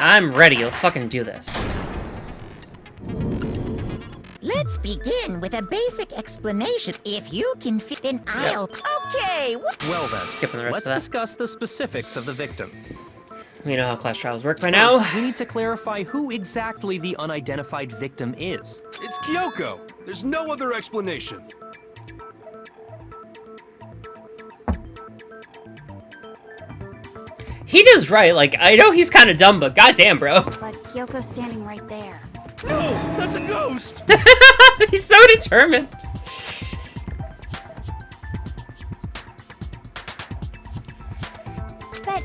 I'm ready. Let's fucking do this. Let's begin with a basic explanation. If you can fit an aisle. Okay, Well then, Skipping the rest let's of that. discuss the specifics of the victim. We know how class trials work by now. First, we need to clarify who exactly the unidentified victim is. It's Kyoko. There's no other explanation. He does right. Like, I know he's kind of dumb, but goddamn, bro. But Kyoko's standing right there. No, that's a ghost! He's so determined. But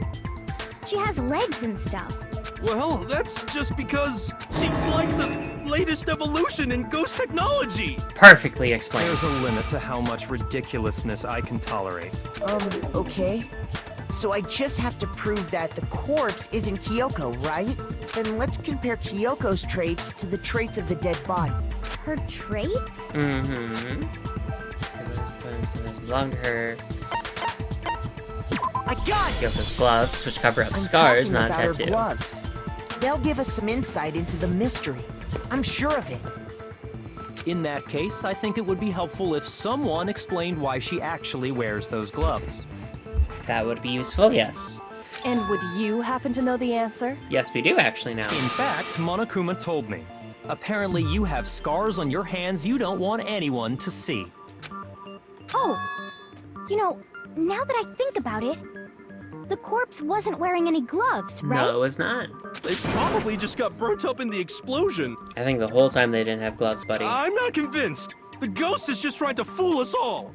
she has legs and stuff. Well, that's just because she's like the latest evolution in ghost technology. Perfectly explained. There's a limit to how much ridiculousness I can tolerate. Okay. So I just have to prove that the corpse isn't Kyoko, right? Then let's compare Kyoko's traits to the traits of the dead body. Her traits? Mm-hmm. Belong to her. I got it! Kyoko's gloves, which cover up I'm scars, talking not a about her tattoo. gloves. They'll give us some insight into the mystery. I'm sure of it. In that case, I think it would be helpful if someone explained why she actually wears those gloves. That would be useful, yes. And would you happen to know the answer? Yes, we do actually now. In fact, Monokuma told me. Apparently you have scars on your hands you don't want anyone to see. Oh, you know, now that I think about it, the corpse wasn't wearing any gloves, right? No, it was not. They probably just got burnt up in the explosion. I think the whole time they didn't have gloves, buddy. I'm not convinced. The ghost is just trying to fool us all.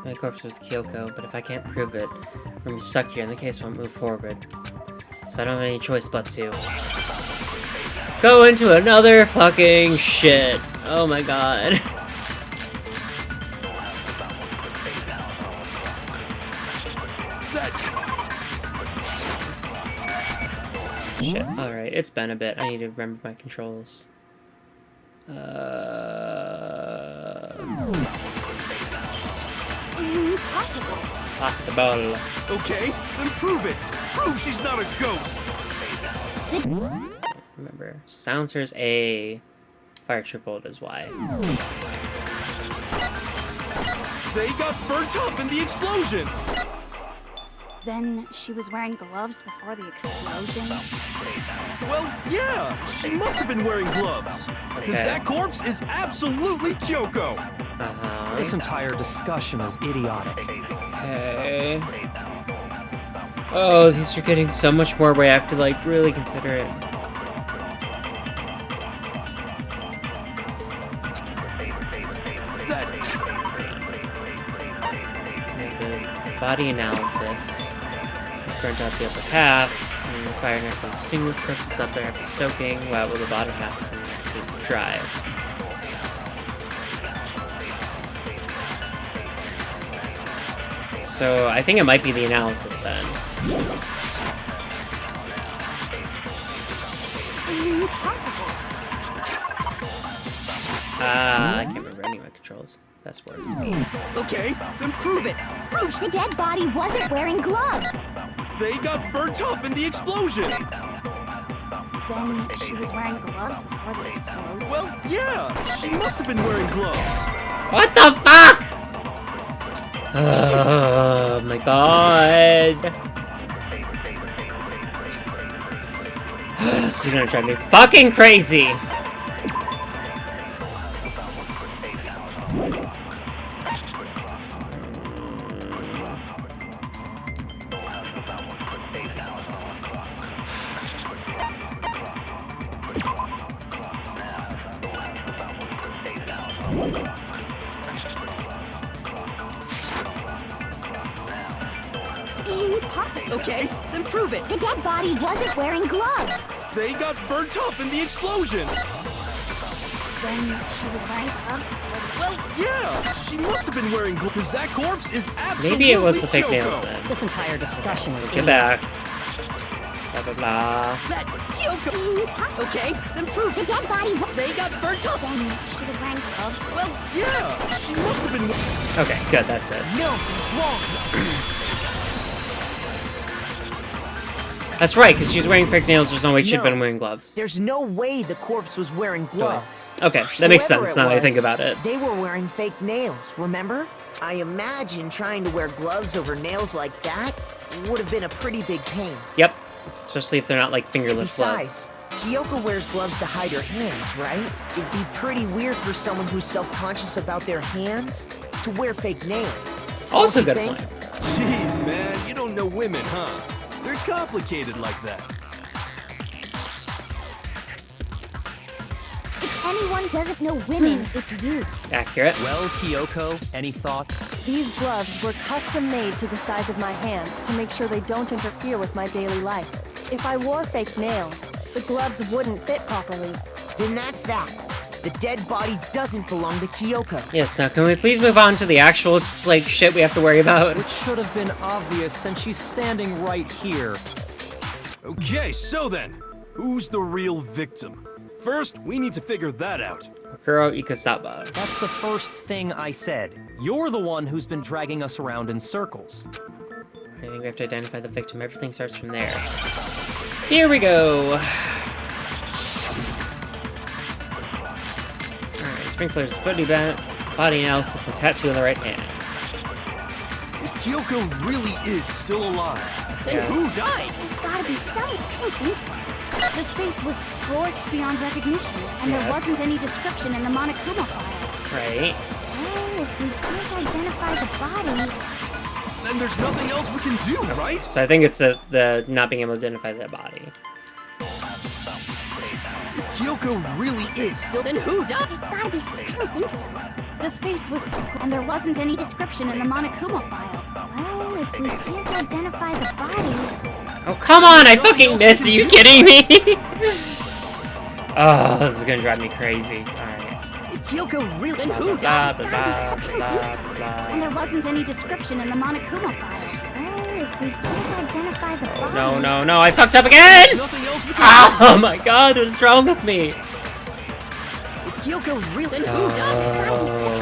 My corpse was Kyoko, but if I can't prove it, I'm gonna be stuck here and the case won't move forward. So I don't have any choice but to go into another fucking shit. Oh my god. Shit. Alright, it's been a bit. I need to remember my controls. Impossible. Possible. Okay, then prove it. Prove she's not a ghost. Remember, silencer's A, fire trip bolt is Y. They got burnt up in the explosion. Then she was wearing gloves before the explosion. Well, yeah, she must have been wearing gloves. Because Okay. that corpse is absolutely Kyoko. Uh-huh. This entire discussion is idiotic. Okay. Oh, these are getting so much more where I have to, like, really consider it. There's a body analysis. Burnt out the upper half, and the fire neck will extinguish corpses up there after stoking, while the bottom half will dry. So I think it might be the analysis then. Impossible. I can't remember any of my controls. That's where it's me. Okay, then prove it. Prove The dead body wasn't wearing gloves. they got burnt up in the explosion. Then she was wearing gloves before the explosion. Well, yeah, she must have been wearing gloves. What the fuck? Oh my god. This is gonna drive me fucking crazy. Impossible. Okay, then prove it. The dead body wasn't wearing gloves. They got burnt up in the explosion. Then she was wearing gloves before the... Well, yeah, she must have been wearing gloves. Because that corpse is absolutely Maybe it was the fake Kyoko. nails then. This entire discussion is Get back. Blah blah blah. That Kyoko. Okay, then prove The dead body... they got burnt up. Then she was wearing gloves. Well, yeah, she must have been. Okay, good, that's it. No, it's wrong. That's right, because she's wearing fake nails. There's no way she'd No. been wearing gloves. There's no way the corpse was wearing gloves. Okay, that makes Whoever sense it now that I was, think about it. They were wearing fake nails, remember? I imagine trying to wear gloves over nails like that would have been a pretty big pain. Yep. Especially if they're not like fingerless gloves. Besides, Kyoko wears gloves to hide her hands, right? It'd be pretty weird for someone who's self-conscious about their hands to wear fake nails. Also, Don't good you point. think? Jeez, man, you don't know women, huh? They're complicated like that. If anyone doesn't know women, it's you. Accurate. Well, Kyoko, any thoughts? These gloves were custom made to the size of my hands to make sure they don't interfere with my daily life. If I wore fake nails, the gloves wouldn't fit properly. Then that's that. The dead body doesn't belong to Kyoko. Yes, now can we please move on to the actual, like, shit we have to worry about? Which should have been obvious since she's standing right here. Okay, so then, who's the real victim? First, we need to figure that out. Kuro Ikasaba. That's the first thing I said. You're the one who's been dragging us around in circles. I think we have to identify the victim. Everything starts from there. Here we go. Alright, sprinklers, body analysis, and tattoo on the right hand. Kyoko really is still alive. Then Who died? There's gotta be some. I don't think so. The face was scorched beyond recognition, and there Yes. wasn't any description in the Monokuma file. Right. Well, if we can't identify the body, Then there's nothing else we can do, right? So I think it's the not being able to identify the body. Kyoko really is still. then who died? There's gotta be. I don't think so. The face was and there wasn't any description in the Monokuma file. Well, if we can't identify the body, Oh, come on! I fucking missed! Are you kidding me? Oh, this is gonna drive me crazy. Alright. Kyoko really. then who Blah, died? blah, There's blah, gotta be blah, something. blah. And there wasn't any description in the Monokuma file. Well, if we can't identify the body, No, no, no, I fucked up again! Nothing else we can Oh my god, what's wrong with me? Kyoko really. Oh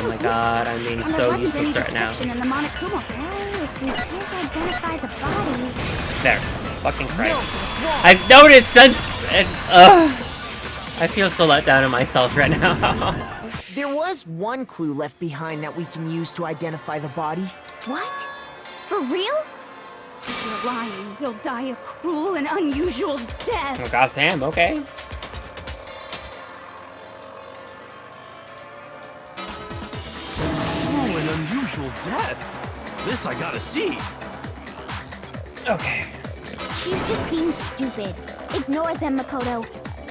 my god, I'm being And so there wasn't useless any right now. description in the Monokuma file. Well, if we can't identify the body, There. Fucking No, Christ. that's wrong. I've noticed since... And, I feel so let down in myself right now. There was one clue left behind that we can use to identify the body. what? For real? If you're lying, you'll die a cruel and unusual death. Oh goddamn, okay. Oh, an unusual death. This I gotta see. Okay. She's just being stupid. Ignore them, Makoto.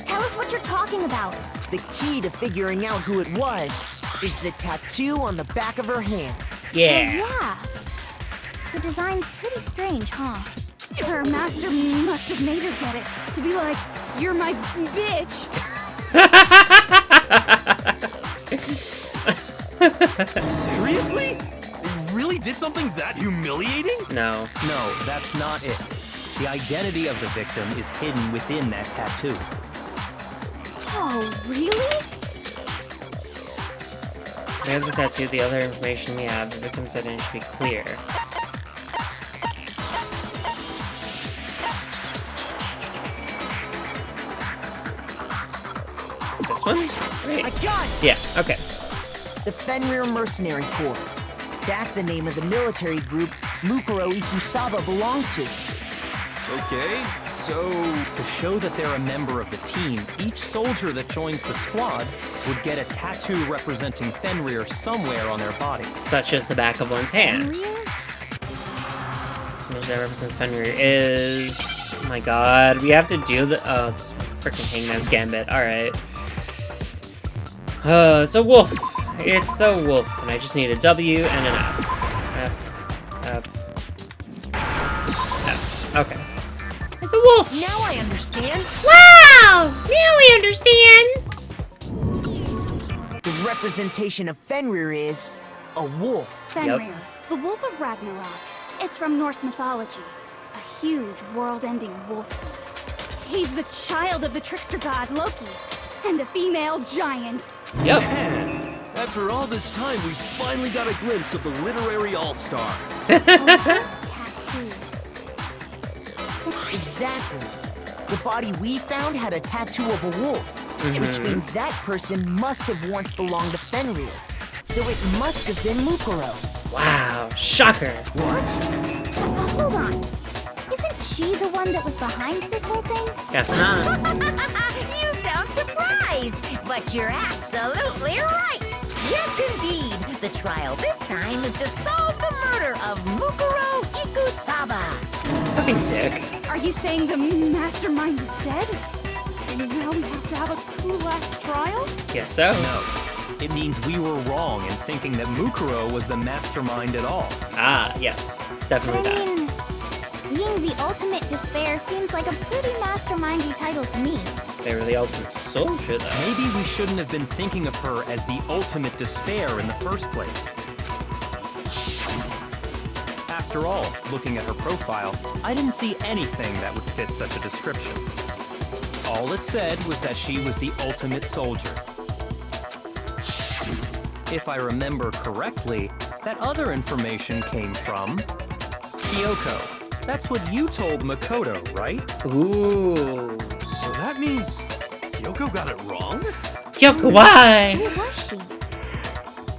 Tell us what you're talking about. The key to figuring out who it was is the tattoo on the back of her hand. Yeah. Yeah. The design's pretty strange, huh? Her master must have made her get it. To be like, you're my bitch. Seriously? They really did something that humiliating? No. No, that's not it. The identity of the victim is hidden within that tattoo. Oh, really? We have the tattoo, the other information we have, the victim's identity should be clear. This one? I Wait. got it! Yeah, okay. The Fenrir Mercenary Corps. That's the name of the military group Mukuro Ikusaba belonged to. Okay, so To show that they're a member of the team, each soldier that joins the squad would get a tattoo representing Fenrir somewhere on their body. Such as the back of one's hand. Real? Image that represents Fenrir is... Oh my god, we have to do the... Oh, it's freaking Hangman's Gambit. Alright. It's a wolf. It's a wolf, and I just need a W and an F. F. Okay. It's a wolf! Now I understand. Wow! Now we understand! The representation of Fenrir is a wolf. Fenrir, the Wolf of Ragnarok. It's from Norse mythology. A huge, world-ending wolf beast. He's the child of the trickster god Loki, and a female giant. Yep. man, after all this time, we finally got a glimpse of the literary all-star. Tattoo. Exactly. The body we found had a tattoo of a wolf, which means that person must have once belonged to Fenrir. So it must have been Mukuro. Wow, shocker. What? Hold on. Isn't she the one that was behind this whole thing? Guess not. You sound surprised, but you're absolutely right. Yes, indeed. The trial this time is to solve the murder of Mukuro Ikusaba. Fucking dick. Are you saying the mastermind is dead? And now we have to have a cool-ass trial? Guess so. No. It means we were wrong in thinking that Mukuro was the mastermind at all. Ah, yes. Definitely But I that. mean, being the ultimate despair seems like a pretty mastermindy title to me. They were the ultimate soldier, though. Maybe we shouldn't have been thinking of her as the ultimate despair in the first place. After all, looking at her profile, I didn't see anything that would fit such a description. All it said was that she was the ultimate soldier. If I remember correctly, that other information came from Kyoko. That's what you told Makoto, right? Ooh. So that means Kyoko got it wrong? Kyoko, why? Who was she?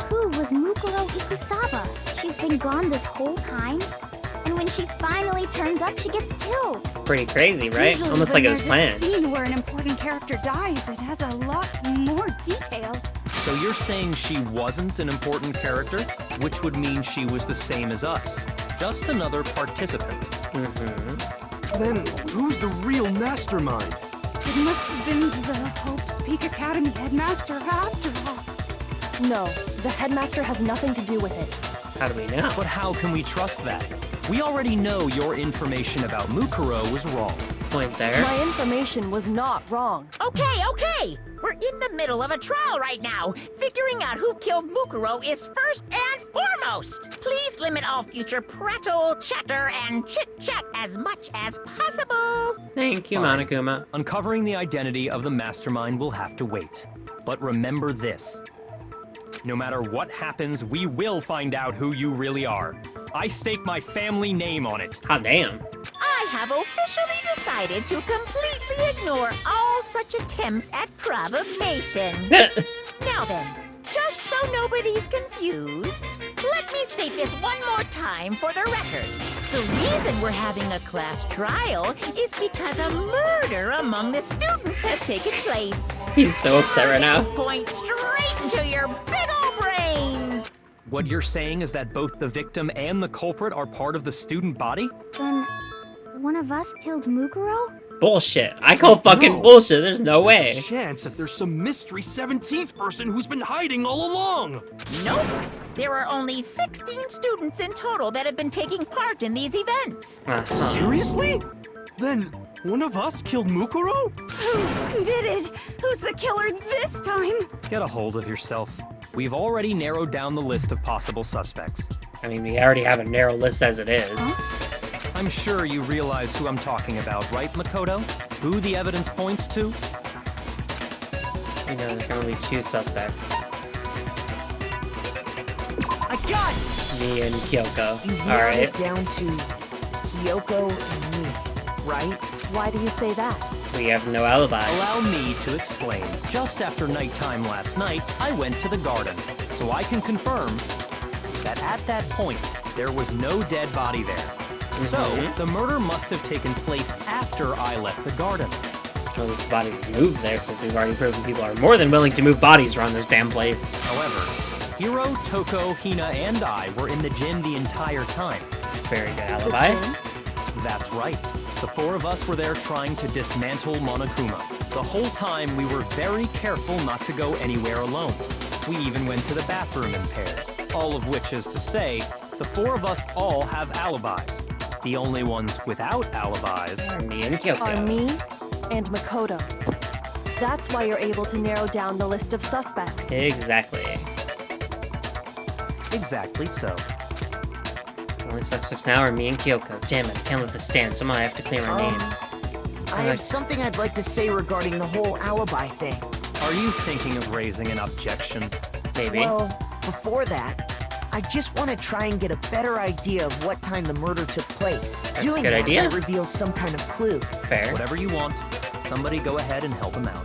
Who was Mukuro Ikusaba? She's been gone this whole time? And when she finally turns up, she gets killed. Pretty crazy, right? Usually Almost when like it was there's planned. a scene where an important character dies, it has a lot more detail. So you're saying she wasn't an important character, which would mean she was the same as us. Just another participant. Then who's the real mastermind? It must have been the Hope's Peak Academy headmaster after all. No, the headmaster has nothing to do with it. How do we know? But how can we trust that? We already know your information about Mukuro was wrong. Point there. My information was not wrong. Okay. We're in the middle of a trial right now. Figuring out who killed Mukuro is first and foremost. Please limit all future prattle, chatter, and chit-chat as much as possible. Thank you, Fine. Monokuma. Uncovering the identity of the mastermind will have to wait. But remember this. No matter what happens, we will find out who you really are. I stake my family name on it. Hot damn. I have officially decided to completely ignore all such attempts at provocation. Now then, just so nobody's confused, let me state this one more time for the record. The reason we're having a class trial is because a murder among the students has taken place. He's so upset right now. Point straight into your big ol' brains. What you're saying is that both the victim and the culprit are part of the student body? Then, one of us killed Mukuro? Bullshit. I call fucking No. bullshit. There's no way. Chance that there's some mystery 17th person who's been hiding all along. Nope. There are only 16 students in total that have been taking part in these events. Uh-huh. Seriously? Then one of us killed Mukuro? Who did it? Who's the killer this time? Get a hold of yourself. We've already narrowed down the list of possible suspects. I mean, we already have a narrow list as it is. I'm sure you realize who I'm talking about, right, Makoto? Who the evidence points to? You know, there can only be two suspects. I got it! Me and Kyoko. You've narrowed Alright. it down to Kyoko and me, right? Why do you say that? We have no alibi. Allow me to explain. Just after nighttime last night, I went to the garden, so I can confirm that at that point, there was no dead body there. So, the murder must have taken place after I left the garden. At least the body was moved there, since we've already proven people are more than willing to move bodies around this damn place. However, Hiro, Toko, Hina, and I were in the gym the entire time. Very good alibi. That's right. The four of us were there trying to dismantle Monokuma. The whole time, we were very careful not to go anywhere alone. We even went to the bathroom in pairs. All of which is to say, the four of us all have alibis. The only ones without alibis Me and Kyoko. Are me and Makoto. That's why you're able to narrow down the list of suspects. Exactly. Exactly so. The only suspects now are me and Kyoko. Damn it, I can't let this stand. Somehow I have to clear my name. I have something I'd like to say regarding the whole alibi thing. Are you thinking of raising an objection? Maybe. Well, before that, I just want to try and get a better idea of what time the murder took place. That's Doing a good that idea. might reveal some kind of clue. Fair. Whatever you want. Somebody go ahead and help him out.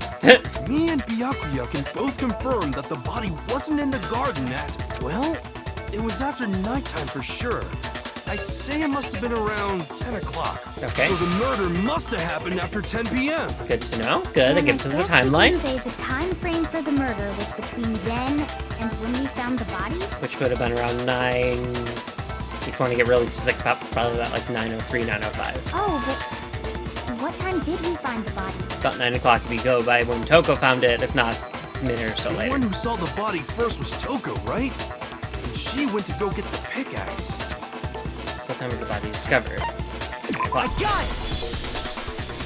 Me and Byakuya can both confirm that the body wasn't in the garden at, well, it was after nighttime for sure. I'd say it must have been around 10 o'clock. Okay. So the murder must have happened after 10 p.m. Good to know. Good. It gives us a timeline. We can say the time frame for the murder was between then and when we found the body. Which would have been around 9... If you want to get really specific, probably about like 9:03, 9:05. Oh, but what time did we find the body? About 9 o'clock if we go by when Toko found it, if not a minute or so The later. one who saw the body first was Toko, right? And she went to go get the pickaxe. So what time was the body discovered? 9 o'clock. Got it!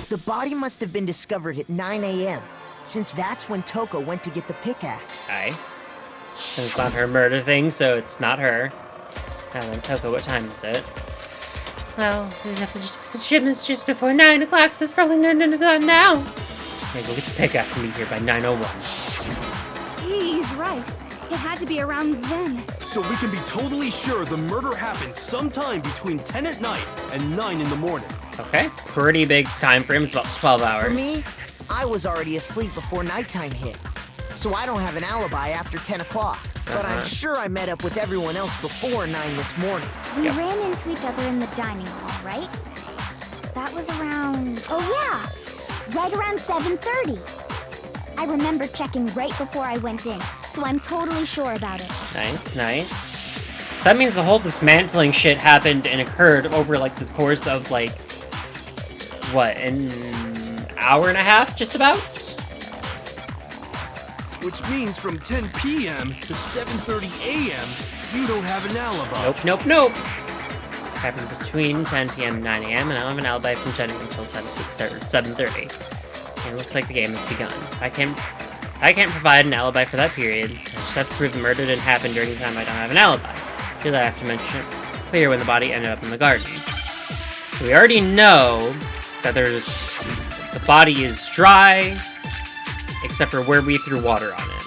The body must have been discovered at 9 a.m., since that's when Toko went to get the pickaxe. Aye. And it's not her murder thing, so it's not her. Now then, Toko, what time is it? Well, the shipment's just before 9 o'clock, so it's probably 9 o'clock now. Maybe we'll get the pickaxe and be here by 9:01. He's right. It had to be around then. So we can be totally sure the murder happened sometime between 10 at night and 9 in the morning. Okay, pretty big time frame. It's about 12 hours. For me, I was already asleep before nighttime hit, so I don't have an alibi after 10 o'clock. But I'm sure I met up with everyone else before 9 this morning. We ran into each other in the dining hall, right? That was around... Oh, yeah! Right around 7:30. I remember checking right before I went in, so I'm totally sure about it. Nice, nice. That means the whole dismantling shit happened and occurred over, like, the course of, like, what, an hour and a half, just about? Which means from 10 p.m. to 7:30 a.m., you don't have an alibi. Nope, nope, nope. Happened between 10 p.m. and 9 a.m., and I don't have an alibi from 10 until 7:30. And it looks like the game has begun. I can't provide an alibi for that period. I just have to prove the murder didn't happen during the time I don't have an alibi. Because I have to mention it clear when the body ended up in the garden. So we already know that the body is dry, except for where we threw water on it.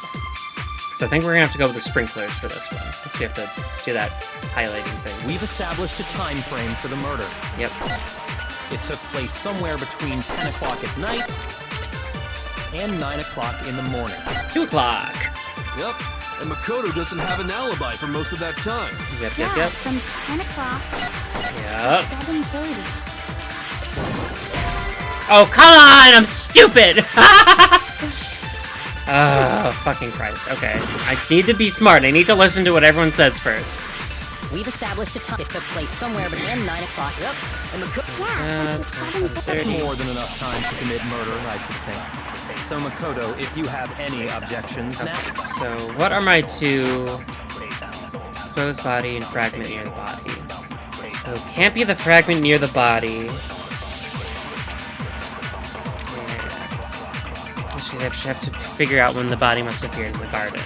So I think we're gonna have to go with the sprinklers for this one. So we have to do that highlighting thing. We've established a time frame for the murder. Yep. It took place somewhere between 10 o'clock at night and 9 o'clock in the morning. 2 o'clock. Yep. And Makoto doesn't have an alibi for most of that time. Yep, Yeah, yep, yep. from 10 o'clock Yep. to 7:30. Oh, come on! I'm stupid! Oh, fucking Christ. Okay. I need to be smart. I need to listen to what everyone says first. We've established a time. It took place somewhere between 9 o'clock. Yep. And Yeah, That's That's 7:30. more than enough time to commit murder, I should think. So Makoto, if you have any objections now. So, what are my two? Exposed body and fragment near the body. So, it can't be the fragment near the body. I should have to figure out when the body must appear in the garden.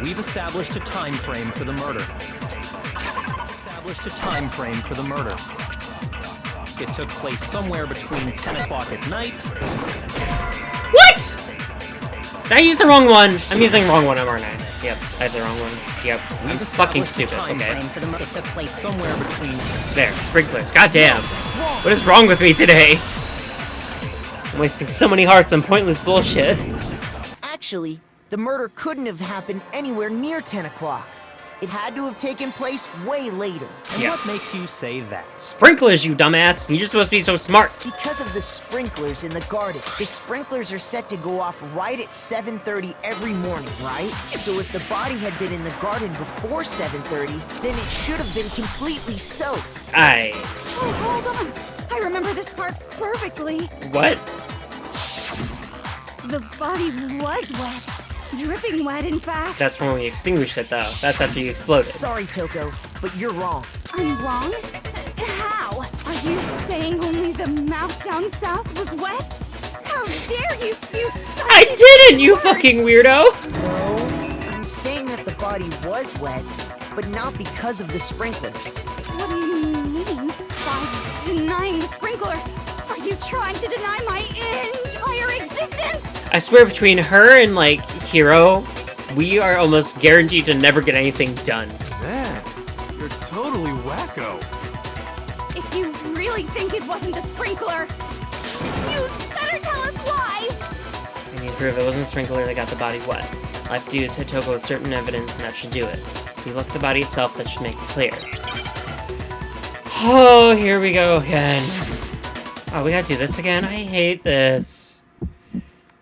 We've established a time frame for the murder. Established a time frame for the murder. It took place somewhere between 10 o'clock at night. What? Did I use the wrong one? I'm using the wrong one, aren't I? Yep, I have the wrong one. Yep, I'm We've fucking established a stupid. time Okay. frame for the murder. It took place somewhere between. There, sprinklers. Goddamn. What is wrong with me today? I'm wasting so many hearts on pointless bullshit. Actually, the murder couldn't have happened anywhere near 10 o'clock. It had to have taken place way later. And Yeah. what makes you say that? Sprinklers, you dumbass. You're supposed to be so smart. Because of the sprinklers in the garden. The sprinklers are set to go off right at 7:30 every morning, right? So if the body had been in the garden before 7:30, then it should have been completely soaked. Aye. Oh, hold on. I remember this part perfectly. What? The body was wet. Dripping wet, in fact. That's when we extinguished it, though. That's after you exploded. Sorry, Toko, but you're wrong. I'm wrong? How? Are you saying only the mouth down south was wet? How dare you spew such I didn't, you fucking weirdo! No, I'm saying that the body was wet, but not because of the sprinklers. What do you mean by denying the sprinkler? Are you trying to deny my entire existence? I swear between her and, like, Hiro, we are almost guaranteed to never get anything done. Man, you're totally wacko. If you really think it wasn't the sprinkler, you'd better tell us why! I need to prove it wasn't the sprinkler that got the body wet. All I have to do is hit Toko with certain evidence, and that should do it. If we look at the body itself, that should make it clear. Oh, here we go again. Oh, we gotta do this again? I hate this.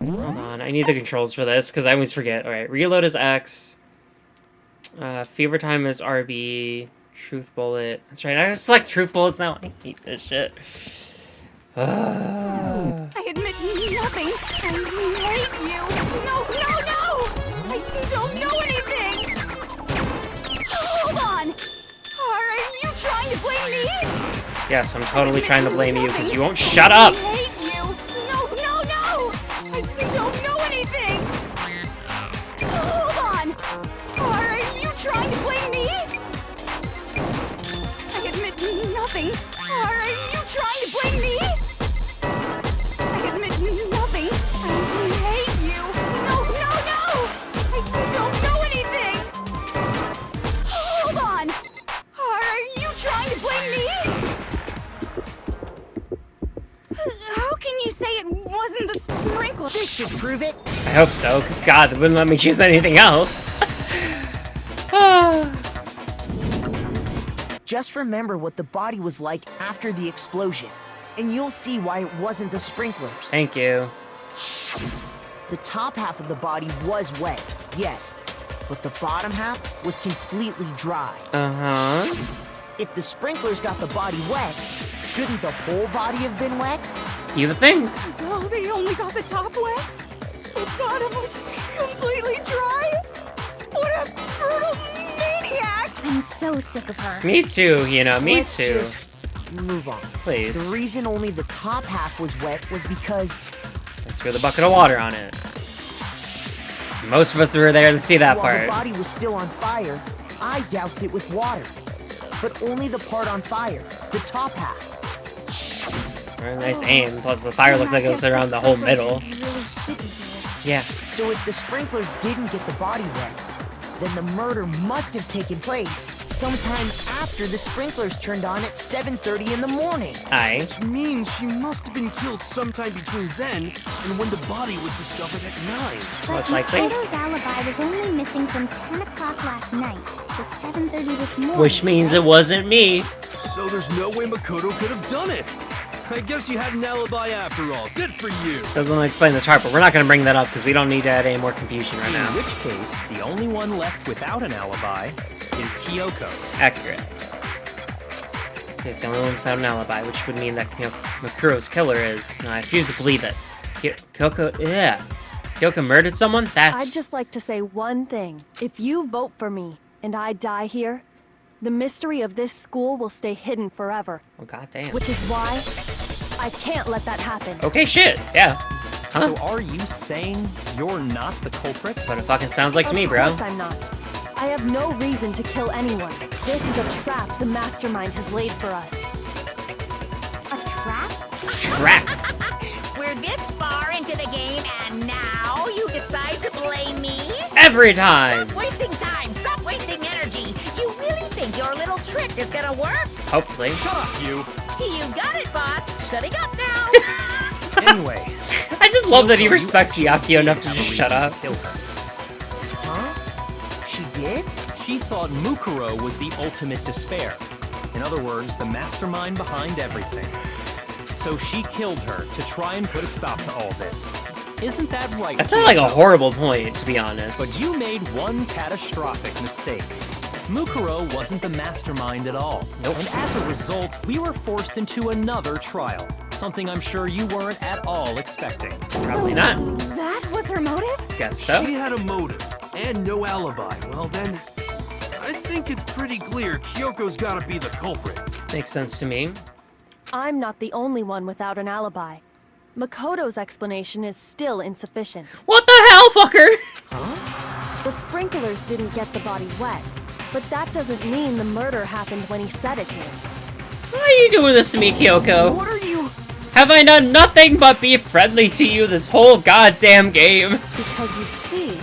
Hold on, I need the controls for this, because I always forget. Alright, reload is X. Fever time is RB. Truth bullet. That's right, I gotta select truth bullets now. I hate this shit. I admit nothing. I hate you. No, no, no! I don't know anything! Hold on! Are you trying to blame me? Yes, I'm totally trying to blame you because you won't shut up! I hate you! No, no, no! I don't know anything! Hold on! Are you trying to blame me? I admit nothing. Are you trying to blame me? I admit nothing. I hate you. No, no, no! I don't know anything! Hold on! Are you trying to blame me? How can you say it wasn't the sprinkler? This should prove it. I hope so, because God, it wouldn't let me choose anything else. Just remember what the body was like after the explosion, and you'll see why it wasn't the sprinklers. Thank you. The top half of the body was wet, yes, but the bottom half was completely dry. Uh-huh. If the sprinklers got the body wet, shouldn't the whole body have been wet? You would think. So they only got the top wet? The bottom was completely dry? What a brutal maniac! I'm so sick of her. Me too, you know, me Let's too. just move on. Please. The reason only the top half was wet was because I threw the bucket of water on it. Most of us were there to see that while the part. body was still on fire, I doused it with water. But only the part on fire, the top half. Very nice aim. Plus, the fire looked like it was around the whole middle. Yeah. So if the sprinklers didn't get the body wet, then the murder must have taken place sometime after the sprinklers turned on at 7:30 in the morning. Aye. Which means she must have been killed sometime between then and when the body was discovered at 9. Most likely. Makoto's alibi was only missing from 10 o'clock last night to 7:30 this morning. Which means it wasn't me. So there's no way Makoto could have done it. I guess you had an alibi after all. Good for you. Doesn't explain the chart, but we're not going to bring that up because we don't need to add any more confusion right In now. which case, the only one left without an alibi is Kyoko. Accurate. It's the only one without an alibi, which would mean that Makuro's killer is... I refuse to believe it. Kyoko murdered someone? That's... I'd just like to say one thing. If you vote for me, and I die here, the mystery of this school will stay hidden forever. Oh, goddamn. Which is why I can't let that happen. Okay, shit. Yeah. Huh? So are you saying you're not the culprit? But it fucking sounds like to me, Of bro. course I'm not. I have no reason to kill anyone. This is a trap the mastermind has laid for us. A trap? Trap. We're this far into the game, and now you decide to blame me? Every time. Stop wasting time! Stop wasting energy! You really think your little trick is gonna work? Hopefully. Shut up, you! You got it, boss! Shutting up now! Anyway, I just love that he Kyoko, you respects actually Miyakio enough to have a just reason shut up. kill her. Huh? She did? She thought Mukuro was the ultimate despair. In other words, the mastermind behind everything. So she killed her to try and put a stop to all this. Isn't that right? That sounded like a Kyoko? horrible point, to be honest. But you made one catastrophic mistake. Mukuro wasn't the mastermind at all. Nope. And as a result, we were forced into another trial. Something I'm sure you weren't at all expecting. Probably not. That was her motive? Guess so. She had a motive and no alibi. Well then, I think it's pretty clear Kyoko's gotta be the culprit. Makes sense to me. I'm not the only one without an alibi. Makoto's explanation is still insufficient. What the hell, fucker? The sprinklers didn't get the body wet, but that doesn't mean the murder happened when he said it did. Why are you doing this to me, Kyoko? What are you? Have I done nothing but be friendly to you this whole goddamn game? Because you see,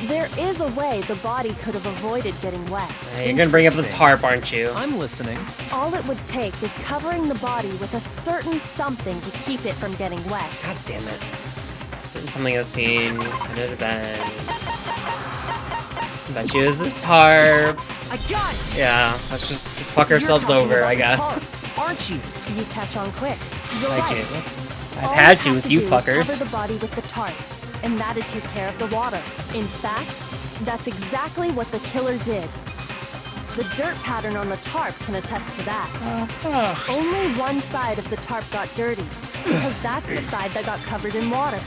there is a way the body could have avoided getting wet. Hey, you're gonna bring up the tarp, aren't you? I'm listening. All it would take is covering the body with a certain something to keep it from getting wet. God damn it. Something I've seen. Could have been. I bet you it was this tarp. I got it! Yeah, let's just fuck ourselves You're talking over, about I the guess. tarp, aren't you? You catch on quick. You're I right. do. I've All had you to have with you do is fuckers. cover the body with the tarp, and that'd take care of the water. In fact, that's exactly what the killer did. The dirt pattern on the tarp can attest to that. Only one side of the tarp got dirty, because that's the side that got covered in water.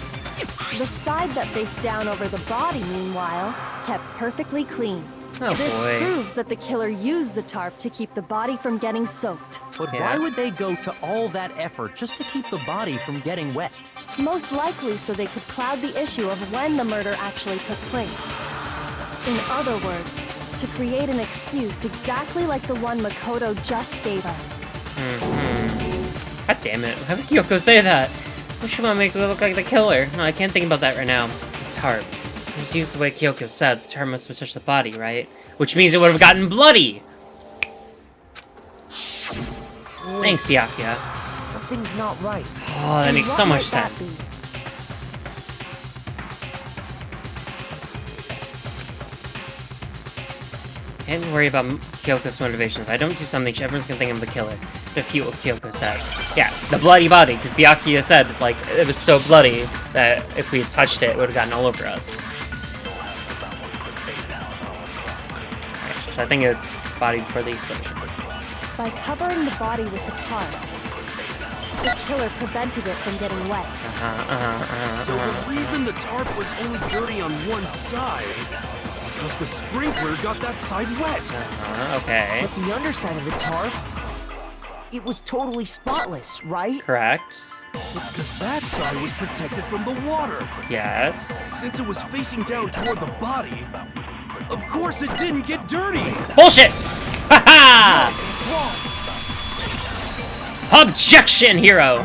The side that faced down over the body, meanwhile, kept perfectly clean. Oh This boy. proves that the killer used the tarp to keep the body from getting soaked. But Yeah. why would they go to all that effort just to keep the body from getting wet? Most likely so they could cloud the issue of when the murder actually took place. In other words, to create an excuse exactly like the one Makoto just gave us. God damn it. Why would Kyoko say that? Why should I make it look like the killer? No, I can't think about that right now. The tarp. It was used the way Kyoko said. The tarp must have touched the body, right? Which means it would have gotten bloody! Thanks, Byakuya. Something's not right. Oh, that And makes what so much might that be? sense. Can't worry about Kyoko's motivations. If I don't do something, everyone's gonna think I'm the killer. If you what Kyoko said. Yeah, the bloody body, because Byakuya said, like, it was so bloody that if we had touched it, it would have gotten all over us. Alright, so I think it's body before the explosion. By covering the body with the tarp, the killer prevented it from getting wet. So the reason the tarp was only dirty on one side is because the sprinkler got that side wet. Okay. But the underside of the tarp, it was totally spotless, right? Correct. It's because that side was protected from the water. Yes. Since it was facing down toward the body, of course it didn't get dirty. Bullshit! Haha! Objection, hero!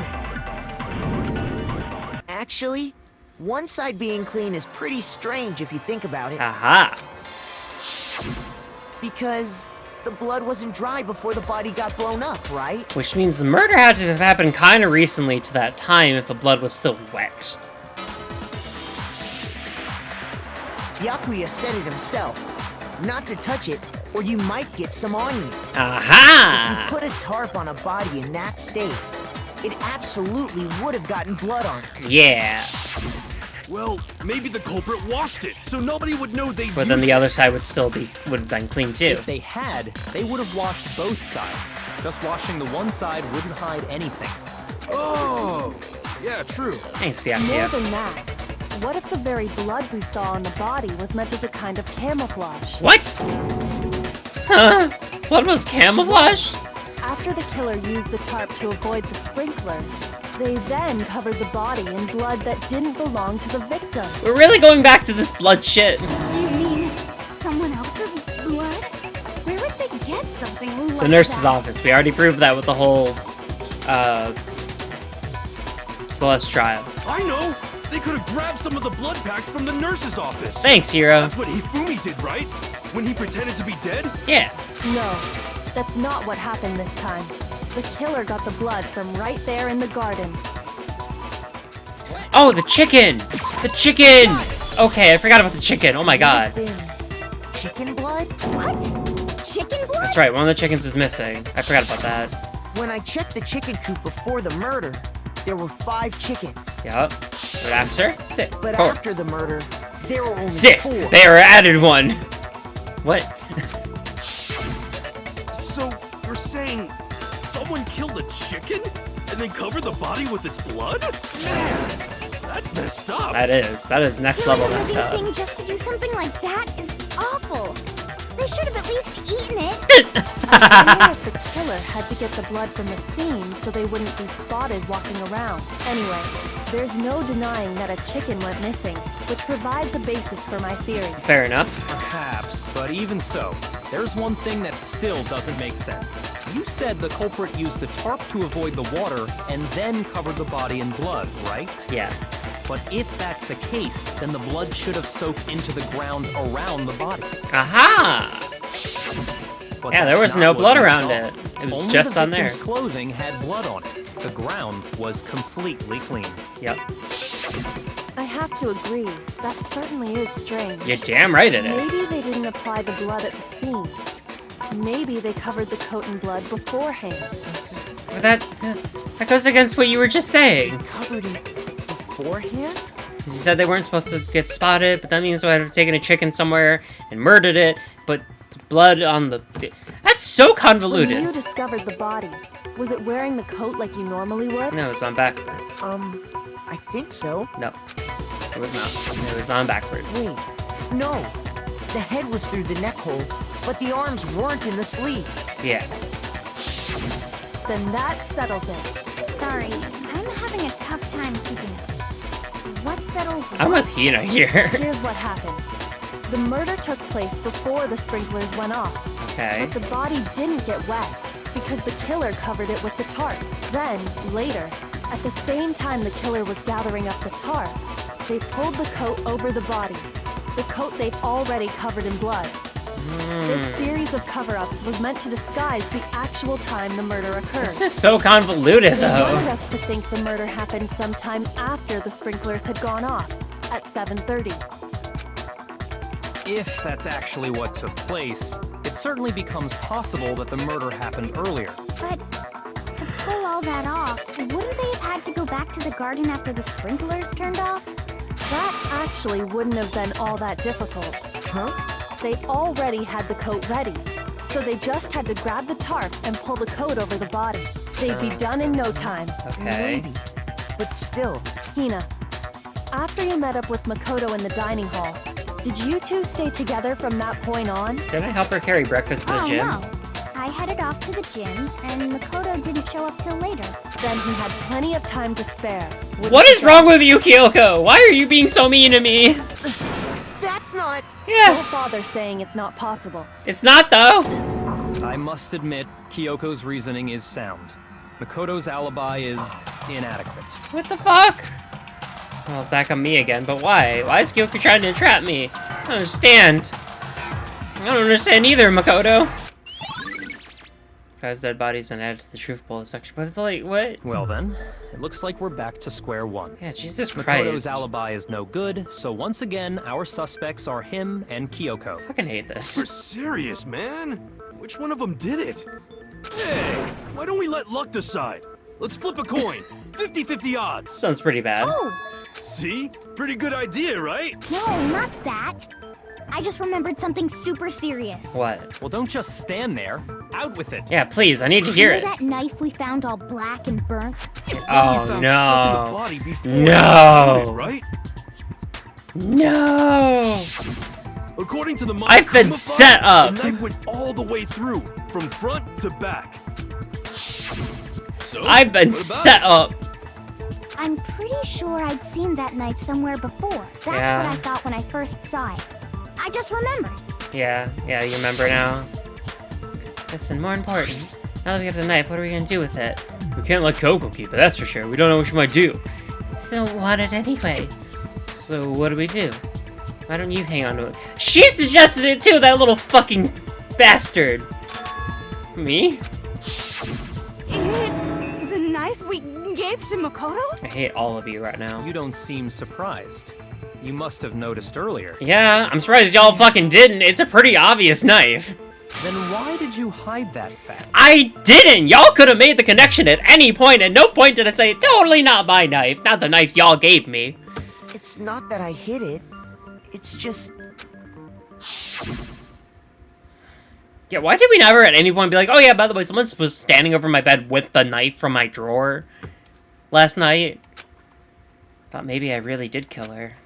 Actually, one side being clean is pretty strange if you think about it. Aha! Because the blood wasn't dry before the body got blown up, right? Which means the murder had to have happened kind of recently to that time if the blood was still wet. Byakuya said it himself. Not to touch it, or you might get some on you. Aha! If you put a tarp on a body in that state, it absolutely would have gotten blood on it. Yeah. Well, maybe the culprit washed it, so nobody would know they But then used the it. other side would still would have been clean too. If they had, they would have washed both sides. Just washing the one side wouldn't hide anything. Oh, yeah, true. Thanks, More Byakuya. than that, what if the very blood we saw on the body was meant as a kind of camouflage? What? Huh? Blood was camouflage? After the killer used the tarp to avoid the sprinklers, they then covered the body in blood that didn't belong to the victim. We're really going back to this blood shit. You mean someone else's blood? Where would they get something like The nurse's that? office. We already proved that with the whole, Celeste trial. I know! They could have grabbed some of the blood packs from the nurse's office. Thanks, hero. That's what Hifumi did, right? When he pretended to be dead? Yeah. No, that's not what happened this time. The killer got the blood from right there in the garden. Oh, the chicken! The chicken! Okay, I forgot about the chicken. Oh my god. Chicken blood? What? Chicken blood? That's right, one of the chickens is missing. I forgot about that. When I checked the chicken coop before the murder, there were 5 chickens. Yup. But after? 6. But 4. after the murder, there were only 6! 4. They were added 1! What? So, you're saying someone killed a chicken and then covered the body with its blood? Man, that's messed up. That is next level Killing a messed living up. thing just to do something like that is awful. They should have at least eaten it. I wonder if the killer had to get the blood from the scene so they wouldn't be spotted walking around. Anyway, there's no denying that a chicken went missing, which provides a basis for my theory. Fair enough. Perhaps, but even so, there's one thing that still doesn't make sense. You said the culprit used the tarp to avoid the water and then covered the body in blood, right? Yeah. But if that's the case, then the blood should have soaked into the ground around the body. Aha! But Yeah, there that's was not no what blood we around saw. it. It was Only just the on there. victim's clothing had blood on it. The ground was completely clean. Yep. I have to agree. That certainly is strange. You're damn right it is. Maybe they didn't apply the blood at the scene. Maybe they covered the coat in blood beforehand. That goes against what you were just saying. Covered it beforehand? You said they weren't supposed to get spotted, but that means they would have taken a chicken somewhere and murdered it, but blood on the... That's so When convoluted. you discovered the body, was it wearing the coat like you normally would? No, it was on backwards. I think so. No, it was not. It was on backwards. Wait, no. The head was through the neck hole, but the arms weren't in the sleeves. Yeah. Then that settles it. Sorry, I'm having a tough time keeping up. What settles I'm what? with Hina here. Here's what happened. The murder took place before the sprinklers went off. Okay. But the body didn't get wet because the killer covered it with the tarp. Then, later, at the same time the killer was gathering up the tarp, they pulled the coat over the body. The coat they'd already covered in blood. This series of cover-ups was meant to disguise the actual time the murder occurred. This is so convoluted, They wanted though. us to think the murder happened sometime after the sprinklers had gone off, at 7:30. If that's actually what took place, it certainly becomes possible that the murder happened earlier. But to pull all that off, wouldn't they have had to go back to the garden after the sprinklers turned off? That actually wouldn't have been all that difficult. Huh? They already had the coat ready, so they just had to grab the tarp and pull the coat over the body. They'd be done in no time. Okay. Maybe. But still, Hina, after you met up with Makoto in the dining hall, did you two stay together from that point on? Did I help her carry breakfast to the Oh, gym? no. I headed off to the gym, and Makoto didn't show up till later. Then he had plenty of time to spare. wouldn't What you is say? wrong with you, Kyoko? Why are you being so mean to me? that's not... Yeah, Don't bother saying it's not possible. it's not, though. I must admit, Kyoko's reasoning is sound. Makoto's alibi is inadequate. What the fuck? Well, it's back on me again, but why? Why is Kyoko trying to entrap me? I don't understand. I don't understand either, Makoto. This guy's dead body's been added to the truth bullet section, but it's like, what? Well then, it looks like we're back to square one. Yeah, Jesus Makoto's Christ. alibi is no good, so once again, our suspects are him and Kyoko. I fucking hate We're this. serious, man. Which one of them did it? Hey, why don't we let luck decide? Let's flip a coin. 50-50 odds. Sounds pretty bad. Oh, See? Pretty good idea, right? no, not that. I just remembered something super serious. What? Well, don't just stand there. Out with it. Yeah, please, I need to hear You it. know that knife we found all black and burnt? Oh, Found stuck in the no. body before No. it, right? No. According to the I've been Monokuma set file, up. The knife went all the way through, from front to back. So, I've been what about set it? up. I'm pretty sure I'd seen that knife somewhere before. That's Yeah. what I thought when I first saw it. I just remembered. Yeah, you remember now. Listen, more important. Now that we have the knife, what are we gonna do with it? We can't let Kyoko keep it, that's for sure. We don't know what she might do. Still want it anyway. So what do we do? Why don't you hang on to it? She suggested it too, that little fucking bastard. Me? It's the knife we gave to Makoto? I hate all of you right now. You don't seem surprised. You must have noticed earlier. Yeah, I'm surprised y'all fucking didn't. It's a pretty obvious knife. Then why did you hide that fact? I didn't! Y'all could have made the connection at any point. At no point did I say, totally not my knife. Not the knife y'all gave me. It's not that I hid it. It's just... Yeah, why did we never at any point be like, oh yeah, by the way, someone was standing over my bed with the knife from my drawer last night? Thought maybe I really did kill her.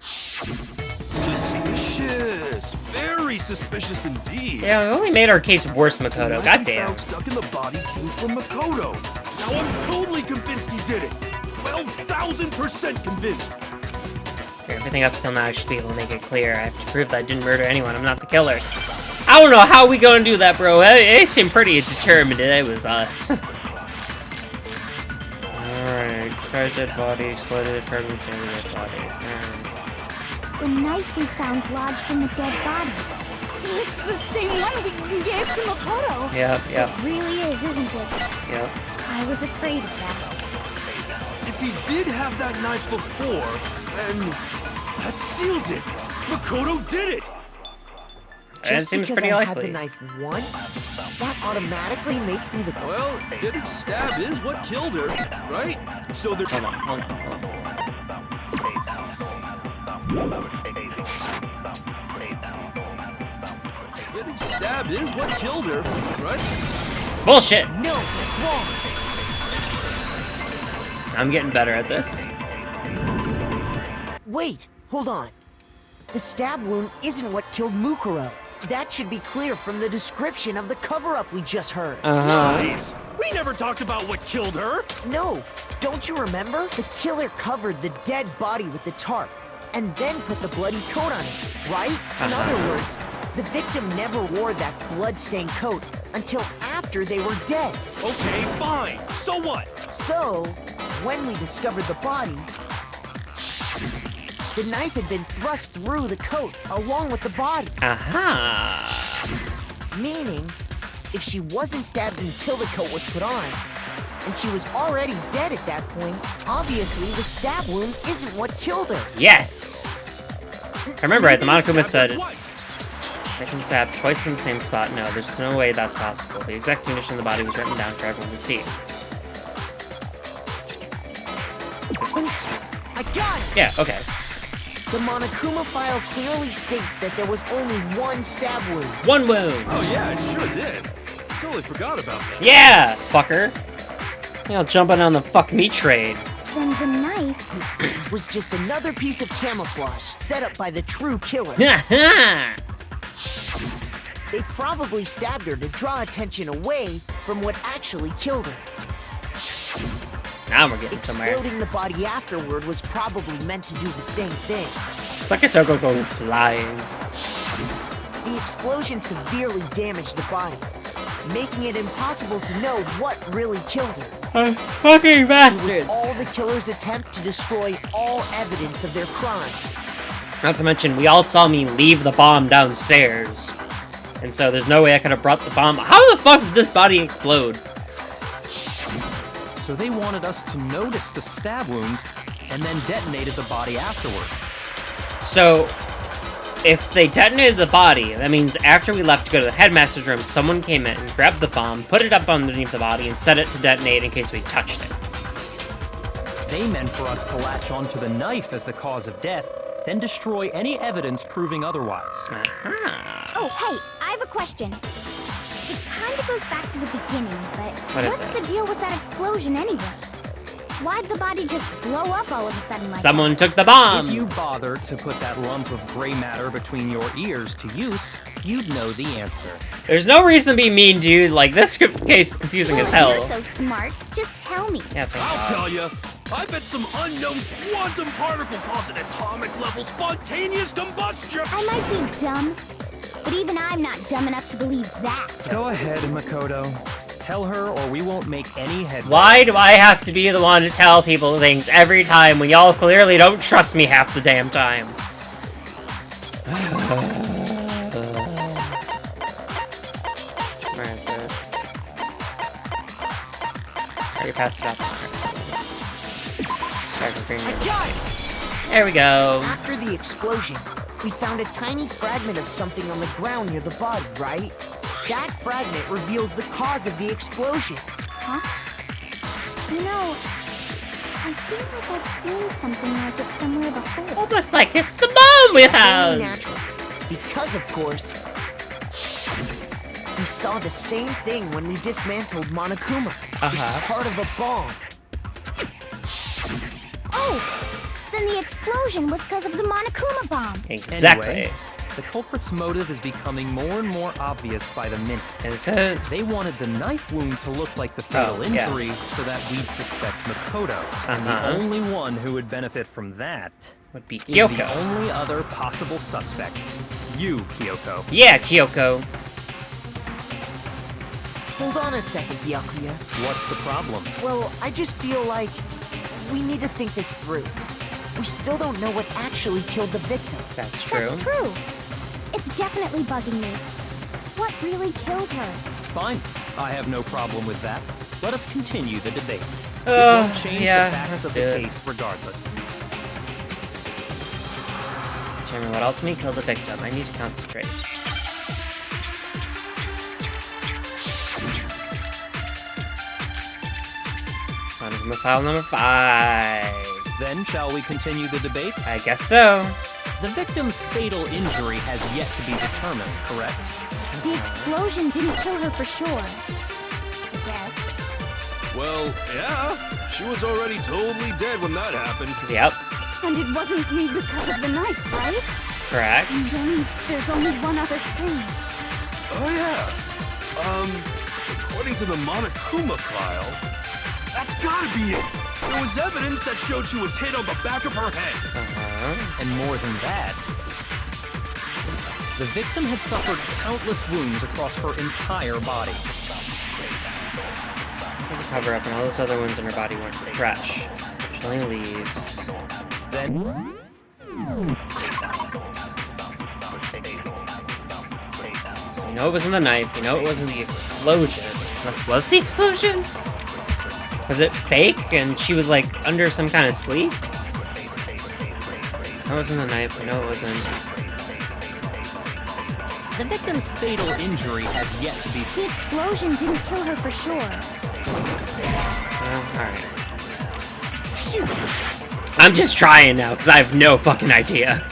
Suspicious. Very suspicious indeed. Yeah, we only made our case worse, Makoto. The knife we Goddamn. found stuck in the body came from Makoto. Now I'm totally convinced he did it. 12,000% convinced. For everything up till now, I should be able to make it clear. I have to prove that I didn't murder anyone. I'm not the killer. I don't know how we gonna do that, bro. It seemed pretty determined that it was us. Alright, try Sarah's dead body exploded, fragments near the dead body. The knife we found lodged in the dead body. It's the same one we gave to Makoto. Yep. It really is, isn't it? Yep. I was afraid of that. If he did have that knife before, then that seals it. Makoto did it. It Just seems because pretty I likely. had the knife once, that automatically makes me the... Well, getting stabbed is what killed her, right? So there... Hold on. Getting stabbed is what killed her, right? Bullshit! No, that's wrong. I'm getting better at this. Wait, hold on. The stab wound isn't what killed Mukuro. That should be clear from the description of the cover-up we just heard. Lies! We never talked about what killed her! No, don't you remember? The killer covered the dead body with the tarp, and then put the bloody coat on it, right? In other words, the victim never wore that blood-stained coat until after they were dead. Okay, fine. So what? So, when we discovered the body, the knife had been thrust through the coat along with the body. Aha! Meaning, if she wasn't stabbed until the coat was put on, and she was already dead at that point, obviously the stab wound isn't what killed her. Yes! I remember right, the Monokuma said What? I can stab twice in the same spot. No, there's no way that's possible. The exact condition of the body was written down for everyone to see. This one? I got it! Yeah, okay. The Monokuma file clearly states that there was only one stab wound. One wound! Oh yeah, it sure did. Totally forgot about that. Yeah, fucker! You're jumping on the fuck me trade. Then the knife... Was just another piece of camouflage set up by the true killer. Haha! They probably stabbed her to draw attention away from what actually killed her. Now we're getting somewhere. Exploding the body afterward was probably meant to do the same thing. It's like a Toko going flying. The explosion severely damaged the body, making it impossible to know what really killed her. Fucking It was bastards! all the killer's attempt to destroy all evidence of their crime. Not to mention, we all saw me leave the bomb downstairs. And so there's no way I could have brought the bomb. How the fuck did this body explode? So they wanted us to notice the stab wound and then detonated the body afterward. So, if they detonated the body, that means after we left to go to the headmaster's room, someone came in, grabbed the bomb, put it up underneath the body, and set it to detonate in case we touched it. They meant for us to latch onto the knife as the cause of death, then destroy any evidence proving otherwise. Aha. Oh, hey, I have a question. It kind of goes back to the beginning, but What is what's it? the deal with that explosion anyway? Why'd the body just blow up all of a sudden like Someone took the bomb! If you bothered to put that lump of gray matter between your ears to use, you'd know the answer. There's no reason to be mean, dude. Like, this case is confusing as hell. You're so smart. Just tell me. Yeah, thank I'll God. tell you. I bet some unknown quantum particle caused an atomic level spontaneous combustion. I might be dumb, but even I'm not dumb enough to believe that. Go ahead, Makoto. Tell her or we won't make any headway. Why do I have to be the one to tell people things every time when y'all clearly don't trust me half the damn time? Where is it? Already passed it up. I got it! There we go. After the explosion, we found a tiny fragment of something on the ground near the body, right? That fragment reveals the cause of the explosion. Huh? You know, I feel like I've seen something like it somewhere before. Almost like it's the bomb we Only found. natural. Because, of course, we saw the same thing when we dismantled Monokuma. It's part of a bomb. Oh, then the explosion was because of the Monokuma bomb. Exactly. Anyway, the culprit's motive is becoming more and more obvious by the minute. Is it? They wanted the knife wound to look like the fatal yeah. injury so that we'd suspect Makoto. And Uh-huh. the only one who would benefit from that Would be is the Kyoko. only other possible suspect. You, Kyoko. Yeah, Kyoko. Hold on a second, Byakuya. What's the problem? Well, I just feel like we need to think this through. We still don't know what actually killed the victim. That's true. That's true. It's definitely bugging me. What really killed her? Fine. I have no problem with that. Let us continue the debate. It won't change yeah, the facts let's of do the it. case regardless. Determine what ultimately killed the victim. I need to concentrate. On file number 5. Then shall we continue the debate? I guess so. The victim's fatal injury has yet to be determined, correct? The explosion didn't kill her for sure. I guess. Well, yeah. She was already totally dead when that happened. Yep, And it wasn't because of the knife, right? correct. And then there's only one other thing. Oh, yeah. According to the Monokuma file, that's gotta be it. There was evidence that showed she was hit on the back of her head. And more than that, the victim had suffered countless wounds across her entire body. There's a cover up, and all those other ones in her body weren't fresh. Which only leaves. Then, So we know it wasn't the knife, we know it wasn't the explosion. Unless was the explosion? Was it fake and she was like under some kind of sleep? That wasn't the knife, we know it wasn't. the victim's fatal injury has yet to be. The explosion didn't kill her for sure. Alright. I'm just trying now, because I have no fucking idea.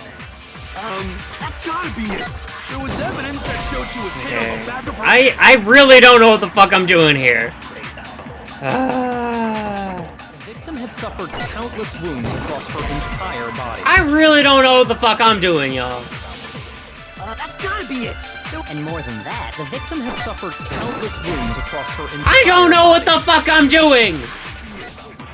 That's gotta be it. There was evidence that showed she was hit on the back of her I really don't know what the fuck I'm doing here. The victim had suffered countless wounds across her entire body. I really don't know what the fuck I'm doing, y'all. That's gotta be it. And more than that, the victim had suffered countless wounds across her entire I don't know what the fuck I'm doing!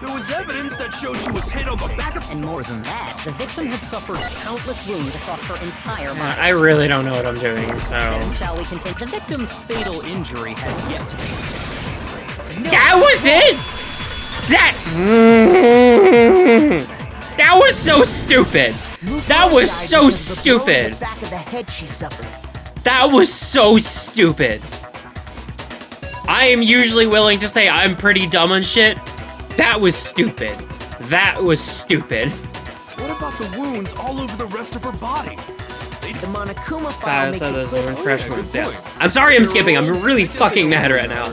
There was evidence that showed she was hit on the back of. And more than that, the victim had suffered countless wounds across her entire body. I really don't know what I'm doing, so... Then shall we continue? The victim's fatal injury has yet to be. That was it?! That was so stupid! That was so stupid! The back of the head she suffered. That was so stupid! I am usually willing to say I'm pretty dumb on shit. That was stupid. That was stupid. What about the wounds all over the rest of her body? The Monokuma file makes So it those clear. were fresh ones, yeah. I'm sorry I'm skipping. I'm really fucking mad right now.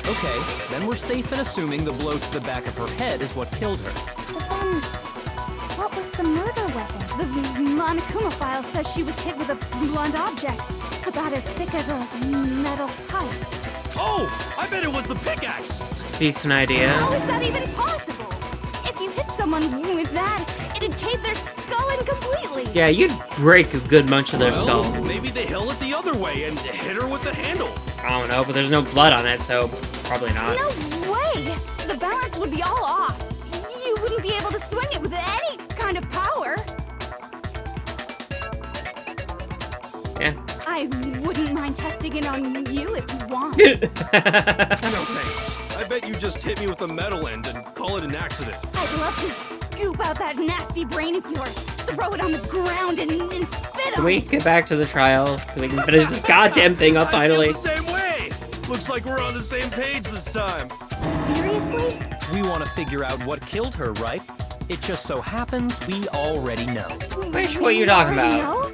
Okay, then we're safe in assuming the blow to the back of her head is what killed her. But then, what was the murder weapon? The Monokuma file says she was hit with a blunt object, about as thick as a metal pipe. Oh, I bet it was the pickaxe. Decent idea. How is that even possible? If you hit someone with that, it'd cave their skull in completely. Yeah, you'd break a good bunch of their skull. Well, maybe they held it the other way and hit her with the handle. I don't know, but there's no blood on it, so probably not. No way! The balance would be all off. You wouldn't be able to swing it with any kind of power. Yeah. I wouldn't mind testing it on you if you want. No thanks. I bet you just hit me with a metal end and call it an accident. I'd love to scoop out that nasty brain of yours, throw it on the ground, and spit Can on we it. get back to the trial? We can finish this goddamn thing up finally. I feel the same way. Looks like we're on the same page this time. Seriously? We want to figure out what killed her, right? It just so happens we already know. Which, what you talking about? No?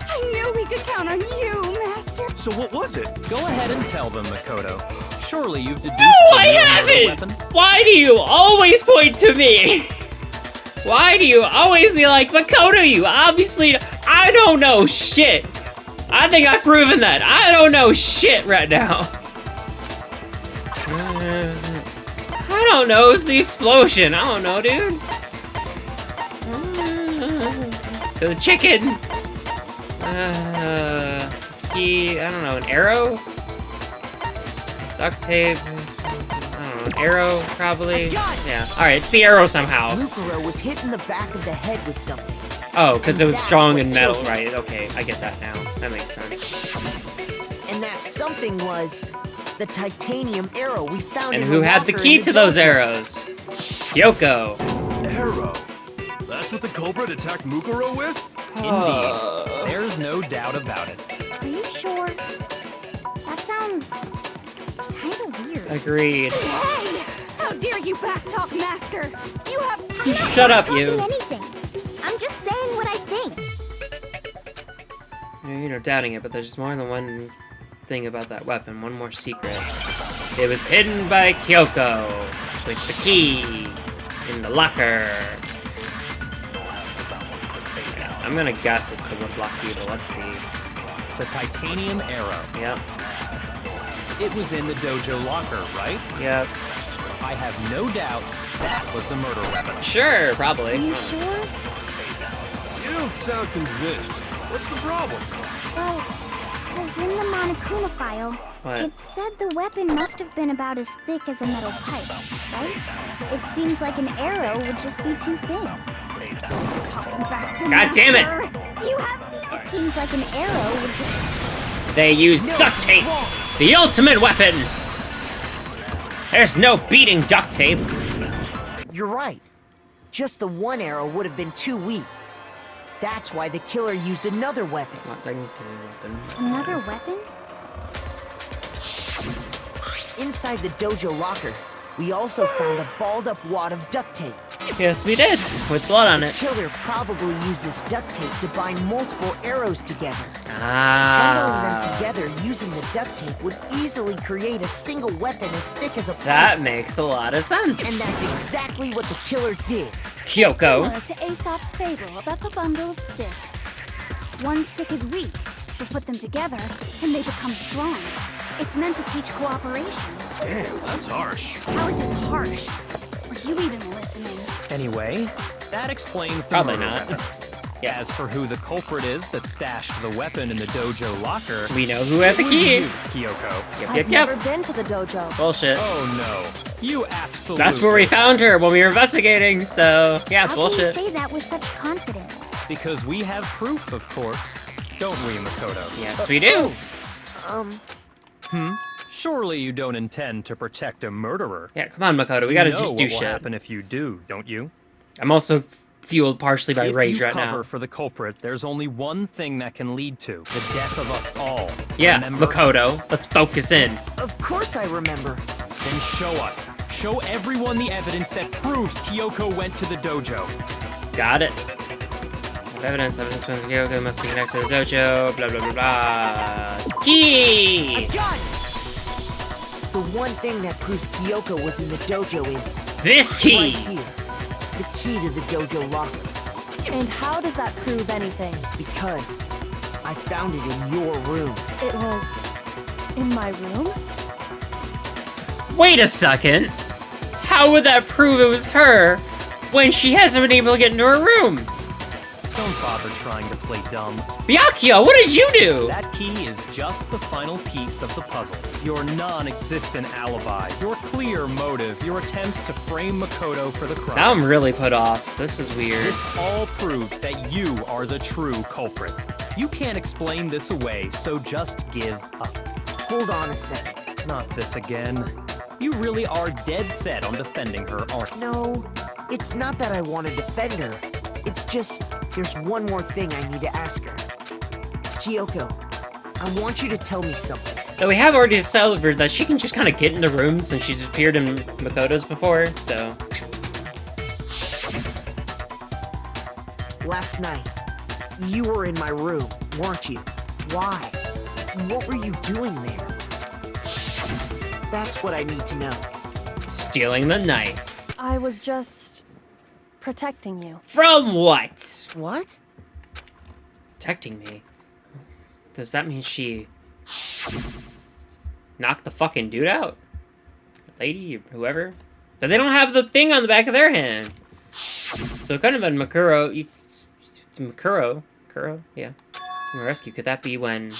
I knew we could count on you, Master. So what was it? Go ahead and tell them, Makoto. Surely you've deduced No, the I real murder haven't! weapon. Why do you always point to me? Why do you always be like, Makoto, you obviously... I don't know shit. I think I've proven that. I don't know shit right now. I don't know. It's the explosion. I don't know, dude. To the chicken. I don't know, an arrow? Duct tape. I don't know, an arrow, probably. Yeah. Alright, it's the arrow somehow. Lukaro was hit in the back of the head with something. Oh, because it was That's strong what and metal, killed him. right? Okay, I get that now. That makes sense. And that something was The titanium arrow we found And in who the had the locker key in to those dojo. arrows? Kyoko. Arrow. That's what the culprit attacked Mukuro with? Indeed. There's no doubt about it. Are you sure? That sounds kind of weird. Agreed. Hey! How dare you backtalk, Master? You have... Shut up, I'm not you. talking anything. I'm just saying what I think. You're doubting it, but there's more than one thing about that weapon. One more secret. It was hidden by Kyoko with the key in the locker. I'm gonna guess it's the woodblock key, but let's see. The titanium arrow. Yep, It was in the dojo locker, right? yep. I have no doubt that was the murder weapon. Sure, Are probably. you sure? You don't sound convinced. What's the problem? Well, because in the Monokuma file, What? it said the weapon must have been about as thick as a metal pipe, right? It seems like an arrow would just be too thin. Talking back to God damn it! Master. You have... It seems like an arrow would just... They used No, duct tape! wrong. The ultimate weapon! There's no beating duct tape! You're right. Just the one arrow would have been too weak. That's why the killer used another weapon. Not technically a weapon. Another weapon? Inside the dojo locker, we also found a balled up wad of duct tape. Yes, we did, with blood on The it. killer probably uses duct tape to bind multiple arrows together. Bundling them Ah, together using the duct tape would easily create a single weapon as thick as a pipe. that makes a lot of sense. And that's exactly what the killer did. Kyoko. Similar to Aesop's fable about the bundle of sticks. One stick is weak, but put them together, and they become strong. It's meant to teach cooperation. Damn, that's harsh. How is it harsh? Are you even listening? Anyway, that explains the Probably murder not. weapon. As for who the culprit is that stashed the weapon in the dojo locker, We know who had the it was key. you, Kyoko. Yep, I've yep, never yep. been to the dojo. Bullshit. Oh no, you absolutely. That's where we found her when we were investigating, so yeah, How bullshit. can you say that with such confidence? Because we have proof, of course. Don't we, Makoto? Yes, we do. Surely you don't intend to protect a murderer. Yeah, come on, Makoto. We gotta You know just do what will shit. happen if you do, don't you? I'm also fueled partially by If rage you right cover now. for the culprit, there's only one thing that can lead to the death of us all. Yeah, Remember? Makoto. Let's focus in. Of course I remember. Then show us. Show everyone the evidence that proves Kyoko went to the dojo. Got it. Evidence from Kyoko must be connected to the dojo. Blah blah blah blah. Key. Got it! The one thing that proves Kyoko was in the dojo is This right key. here. The key to the dojo locker. And how does that prove anything? Because I found it in your room. It was in my room? Wait a second. How would that prove it was her when she hasn't been able to get into her room? Don't bother trying to play dumb. Byakuya, what did you do? That key is just the final piece of the puzzle. Your non-existent alibi, your clear motive, your attempts to frame Makoto for the crime. Now I'm really put off. This is weird. This all proves that you are the true culprit. You can't explain this away, so just give up. Hold on a second. Not this again. You really are dead set on defending her, aren't you? No, it's not that I want to defend her. It's just, there's one more thing I need to ask her. Kyoko, I want you to tell me something. Though we have already discovered that she can just kind of get into rooms since she's appeared in Makoto's before, so... Last night, you were in my room, weren't you? Why? What were you doing there? That's what I need to know. Stealing the knife. I was just protecting you. From what? What? Protecting me? Does that mean she... knocked the fucking dude out? Lady, or whoever? But they don't have the thing on the back of their hand. So it couldn't have been Makuro. Makuro? Yeah. In rescue, could that be when...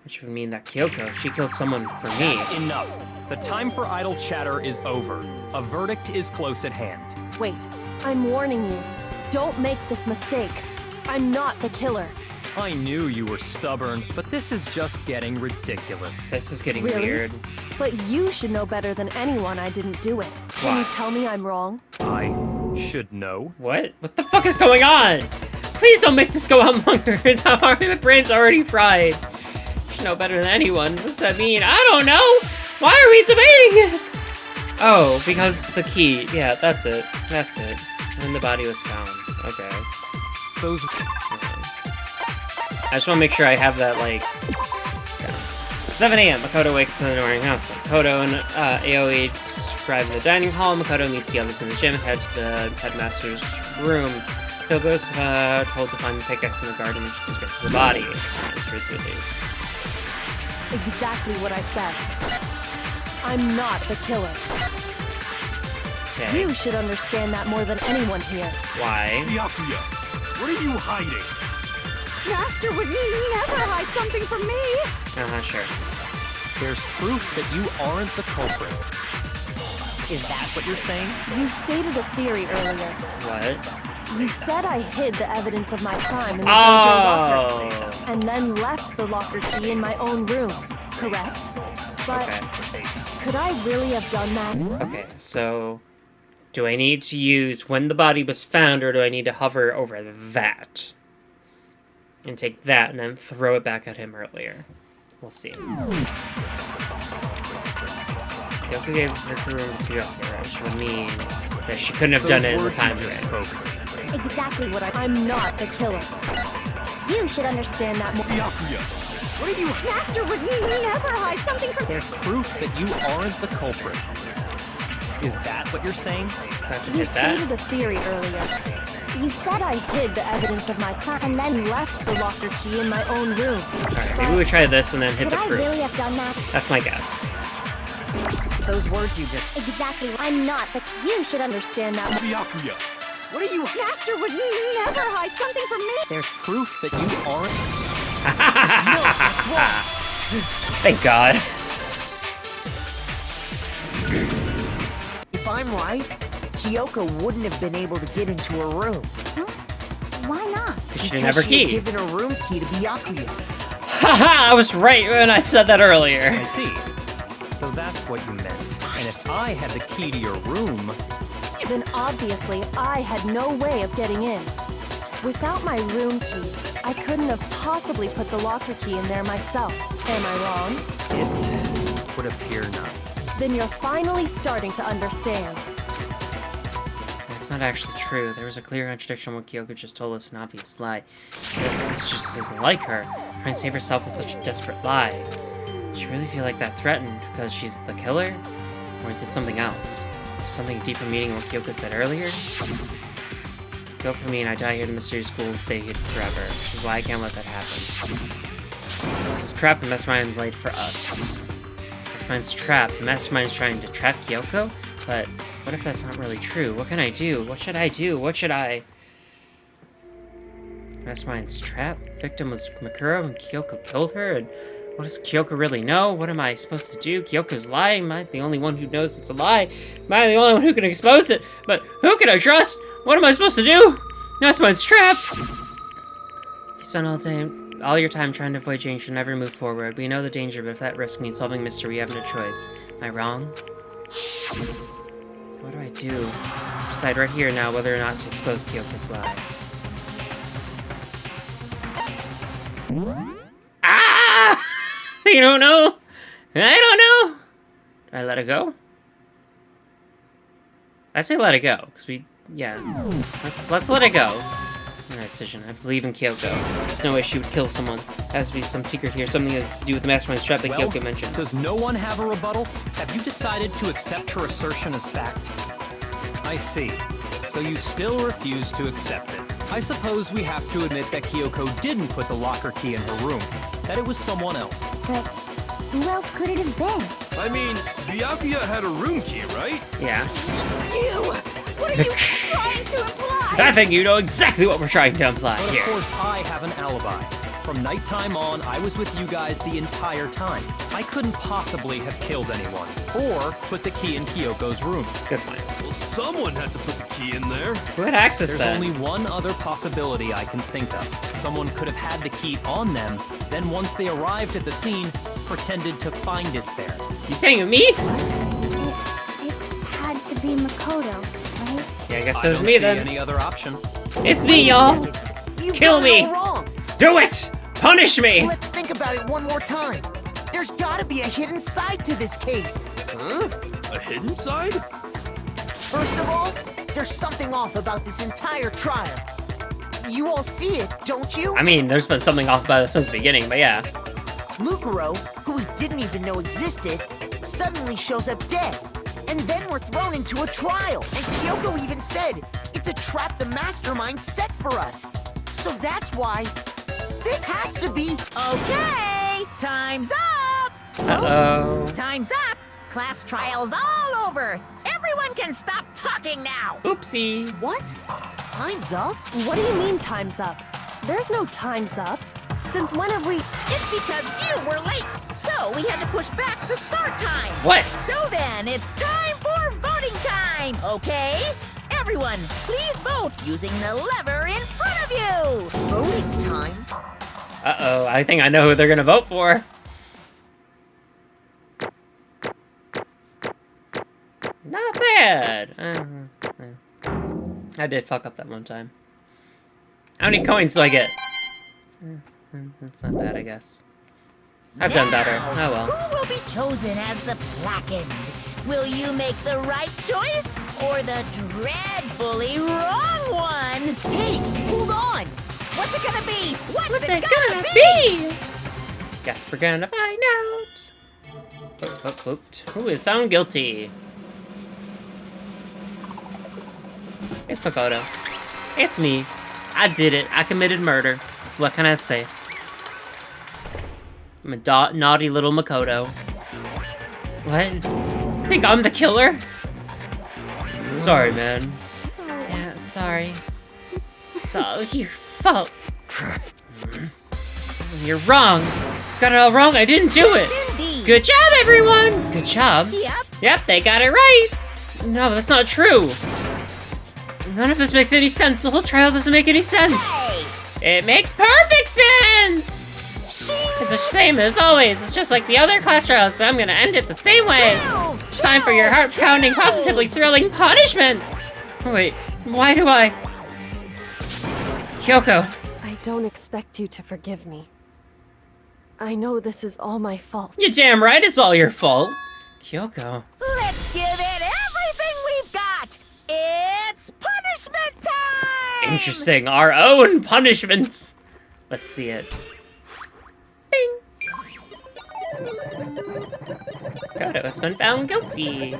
Which would mean that Kyoko, she killed someone for me. That's enough. The time for idle chatter is over. A verdict is close at hand. Wait, I'm warning you. Don't make this mistake. I'm not the killer. I knew you were stubborn, but this is just getting ridiculous. This is getting Really? weird. But you should know better than anyone I didn't do it. Can you Why? tell me I'm wrong? I should know. What? What the fuck is going on? Please don't make this go on longer. My brain's already fried. You should know better than anyone. What does that mean? I don't know! Why are we debating it? Oh, because the key. Yeah, that's it. That's it. And the body was found. Okay. Those. I just want to make sure I have that, like, down. 7 a.m. Makoto wakes to the annoying announcement. Makoto and Aoi arrive in the dining hall. Makoto meets the others in the gym and head to the headmaster's room. Kyoko's told to find the pickaxe in the garden and she can get to the body. It's released. Exactly what I said. I'm not the killer. Okay. You should understand that more than anyone here. Why? Byakuya, what are you hiding? Master would never hide something from me. Sure. There's proof that you aren't the culprit. Is that what you're saying? You stated a theory earlier. What? You said I hid the evidence of my crime in the dojo locker, Oh! and then left the locker key in my own room, correct? But Okay. could I really have done that? Okay, so do I need to use when the body was found, or do I need to hover over that? And take that and then throw it back at him earlier. We'll see. Kyoko gave her room to Kyoko, which would mean that she couldn't have done it in the time frame. Exactly what I'm not the killer. You should understand that more. Byakuya, what are you... Master would never hide something from There's proof that you aren't the culprit. Is that what you're saying? Do I have to You hit that? stated a theory earlier. You said I hid the evidence of my crime and then left the locker key in my own room. Alright, maybe we try this and then hit Could the I proof. really have done that? That's my guess. Those words you just... Exactly. I'm not, but you should understand that. Byakuya, what are you... Master would never hide something from me. There's proof that you aren't... Thank God. If I'm right, Kyoko wouldn't have been able to get into her room. Why not? She didn't have her She had key. given her room key to Byakuya. Haha, I was right when I said that earlier. I see. So that's what you meant. And if I had the key to your room... Then obviously I had no way of getting in. Without my room key, I couldn't have possibly put the locker key in there myself. Am I wrong? It would appear not. Then you're finally starting to understand. That's not actually true. There was a clear contradiction in what Kyoko just told us, an obvious lie. This just isn't like her. Trying to save herself with such a desperate lie. Does she really feel like that threatened because she's the killer? Or is this something else? Something deeper meaning in what Kyoko said earlier? Go for me and I die here in the mystery school and stay here forever, which is why I can't let that happen. This is a trap the Mastermind laid for us. Mastermind's trap. The Mastermind's trying to trap Kyoko? But what if that's not really true? What can I do? What should I do? What should I... Mastermind's trap? Victim was Mikuro and Kyoko killed her? And what does Kyoko really know? What am I supposed to do? Kyoko's lying? Am I the only one who knows it's a lie? Am I the only one who can expose it? But who can I trust? What am I supposed to do? Mastermind's trap! You spend all your time trying to avoid change, should never move forward. We know the danger, but if that risk means solving mystery, we have no choice. Am I wrong? What do I do? Decide right here now whether or not to expose Kyoko's lie. Ah! You don't know? I don't know! Do I let it go? I say let it go, because let's let it go. My decision. I believe in Kyoko. There's no way she would kill someone. There has to be some secret here, something that's to do with the Mastermind's trap that Well, Kyoko mentioned. does no one have a rebuttal? Have you decided to accept her assertion as fact? I see. So you still refuse to accept it. I suppose we have to admit that Kyoko didn't put the locker key in her room. That it was someone else. But who else could it have been? I mean, Byakuya had a room key, right? Yeah. You! What are you trying to imply? I think you know exactly what we're trying to imply But of here. course, I have an alibi. From nighttime on, I was with you guys the entire time. I couldn't possibly have killed anyone, or put the key in Kyoko's room. Good point. Well, someone had to put the key in there. Who had access There's then? only one other possibility I can think of. Someone could have had the key on them, then once they arrived at the scene, pretended to find it there. You saying me? It had to be Makoto, right? Yeah, I guess I it was don't me see then. any other option. It's me, y'all. You Kill got it me. all wrong. Do it! Punish me! Let's think about it one more time. There's gotta be a hidden side to this case. Huh? A hidden side? First of all, there's something off about this entire trial. You all see it, don't you? I mean, there's been something off about it since the beginning, but yeah. Lukaro, who we didn't even know existed, suddenly shows up dead. And then we're thrown into a trial. And Kyoko even said, it's a trap the mastermind set for us. So that's why this has to be... Okay, time's up! Uh-oh. Time's up! Class trial's all over! Everyone can stop talking now! Oopsie. What? Time's up? What do you mean time's up? There's no time's up. Since when have we... It's because you were late, so we had to push back the start time. What? So then, it's time for voting time, okay? Everyone, please vote using the lever in front of you! Voting time? Uh-oh, I think I know who they're gonna vote for. Not bad. I did fuck up that one time. How many coins do I get? That's not bad, I guess. I've done better. Oh well. Who will be chosen as the blackened? Will you make the right choice or the dreadfully wrong one? Hey, hold on! What's it gonna be? What's it gonna be? Guess we're gonna find out. Who is found guilty? It's Makoto. It's me. I did it. I committed murder. What can I say? I'm a naughty little Makoto. What? You think I'm the killer? Sorry, man. Sorry. Yeah, sorry. It's all your fault. You're wrong. Got it all wrong. I didn't do it. Indeed. Good job, everyone. Good job. Yep. Yep, they got it right. No, that's not true. None of this makes any sense. The whole trial doesn't make any sense. Hey, It makes perfect sense. It's a shame as always. It's just like the other class trials, so I'm gonna end it the same way. Chills, It's time for your heart-pounding, chills. positively thrilling punishment. Wait, why do I? Kyoko, I don't expect you to forgive me. I know this is all my fault. you're damn right it's all your fault. Kyoko. let's give it everything we've got. It's punishment time. Interesting, our own punishments. Let's see it. Bing. Kodo has been found guilty.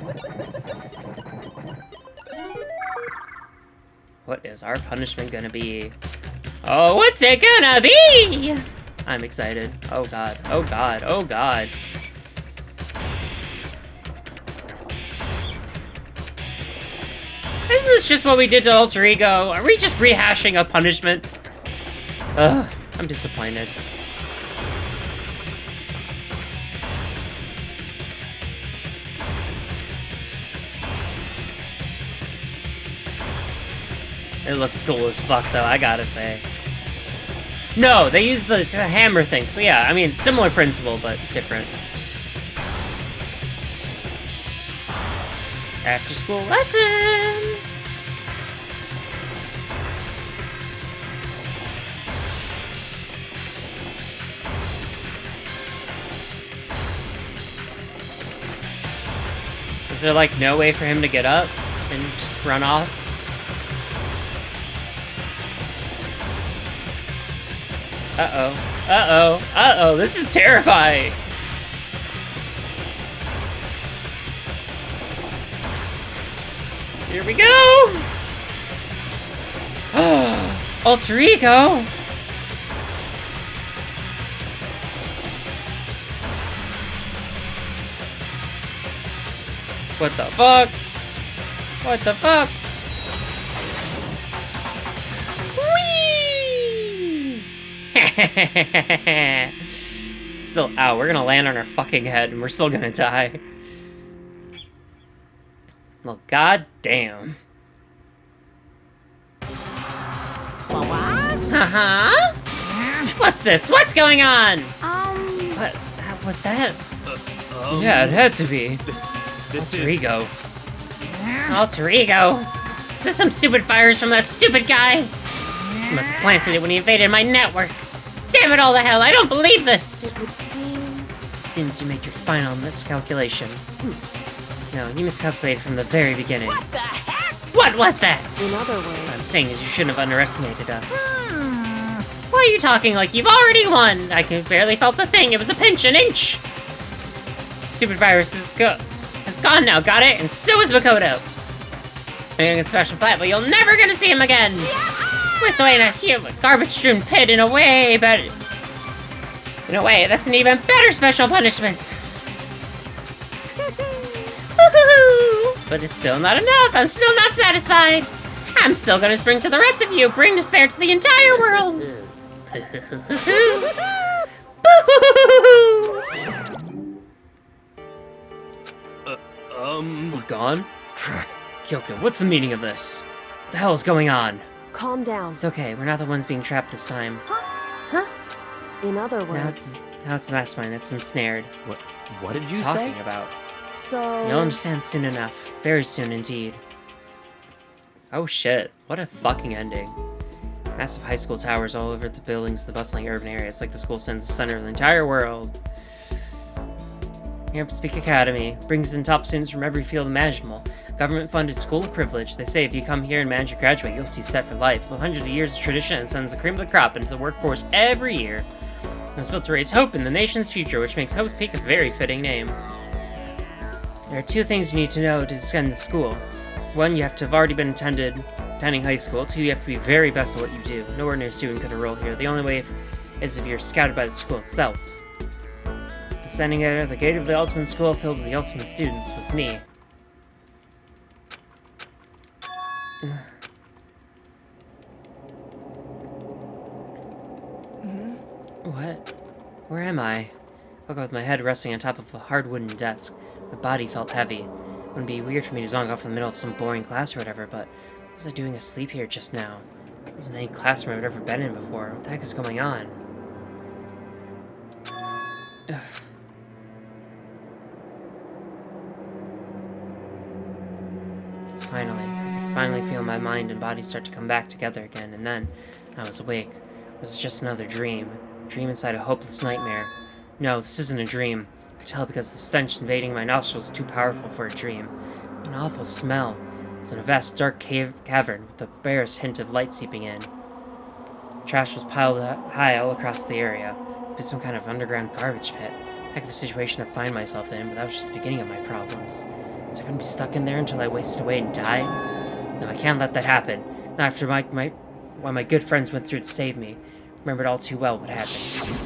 What is our punishment gonna be? Oh, what's it gonna be? I'm excited. Oh god, oh god, oh god. Isn't this just what we did to Alter Ego? Are we just rehashing a punishment? Ugh, I'm disappointed. It looks cool as fuck, though, I gotta say. No, they use the hammer thing, so yeah, I mean, similar principle, but different. After school lesson! Is there, like, no way for him to get up and just run off? Uh-oh. Uh-oh. Uh-oh. This is terrifying. Here we go. Alter Ego. What the fuck? What the fuck? Whee! Still, ow, we're gonna land on our fucking head and we're still gonna die. Well, goddamn. Uh-huh? What's this? What's going on? What? Was that? Yeah, it had to be. Alter ego. Alter ego? Is this some stupid virus from that stupid guy? He must have planted it when he invaded my network. Damn it all to hell, I don't believe this! It would seem... Seems you made your final miscalculation. No, you miscalculated from the very beginning. What the heck? What was that? In other What I'm words... saying is you shouldn't have underestimated us. Why are you talking like you've already won? I barely felt a thing, it was a pinch, an inch! Stupid virus is gone now, got it? And so is Makoto! I'm gonna get special flat, but you're never gonna see him again! We're away in a human garbage-strewn pit in a way, but... In a way, that's an even better special punishment! But it's still not enough, I'm still not satisfied! I'm still gonna spring to the rest of you, bring despair to the entire world! Is he gone? Kyoko, what's the meaning of this? What the hell is going on? Calm down. It's okay, we're not the ones being trapped this time. Huh? In other Now words... it's the mastermind that's ensnared. What did you Talking say? about. So... You'll understand soon enough. Very soon indeed. Oh shit, what a fucking ending. Massive high school towers all over the buildings of the bustling urban area. It's like the school sends the center of the entire world. Here, Speak Academy brings in top students from every field imaginable. Government-funded school of privilege. They say if you come here and manage to graduate, you'll be set for life. With hundreds of years of tradition, it sends the cream of the crop into the workforce every year. And it's built to raise hope in the nation's future, which makes Hope's Peak a very fitting name. There are two things you need to know to attend the school. One, you have to have already been attending high school. Two, you have to be very best at what you do. No ordinary student could enroll here. The only way is if you're scouted by the school itself. Standing at the gate of the ultimate school filled with the ultimate students was me. What? Where am I? I woke up with my head resting on top of a hard wooden desk. My body felt heavy. It wouldn't be weird for me to zonk off in the middle of some boring class or whatever, but what was I doing asleep here just now? It wasn't any classroom I've ever been in before. What the heck is going on? Ugh. Finally, I could finally feel my mind and body start to come back together again, and then I was awake. It was just another dream. A dream inside a hopeless nightmare. No, this isn't a dream. I could tell because the stench invading my nostrils was too powerful for a dream. An awful smell. It was in a vast dark cavern with the barest hint of light seeping in. Trash was piled high all across the area. It was some kind of underground garbage pit. Heck of a situation to find myself in, but that was just the beginning of my problems. Was I gonna be stuck in there until I wasted away and died? No, I can't let that happen. Not after what my good friends went through to save me. Remembered all too well what happened.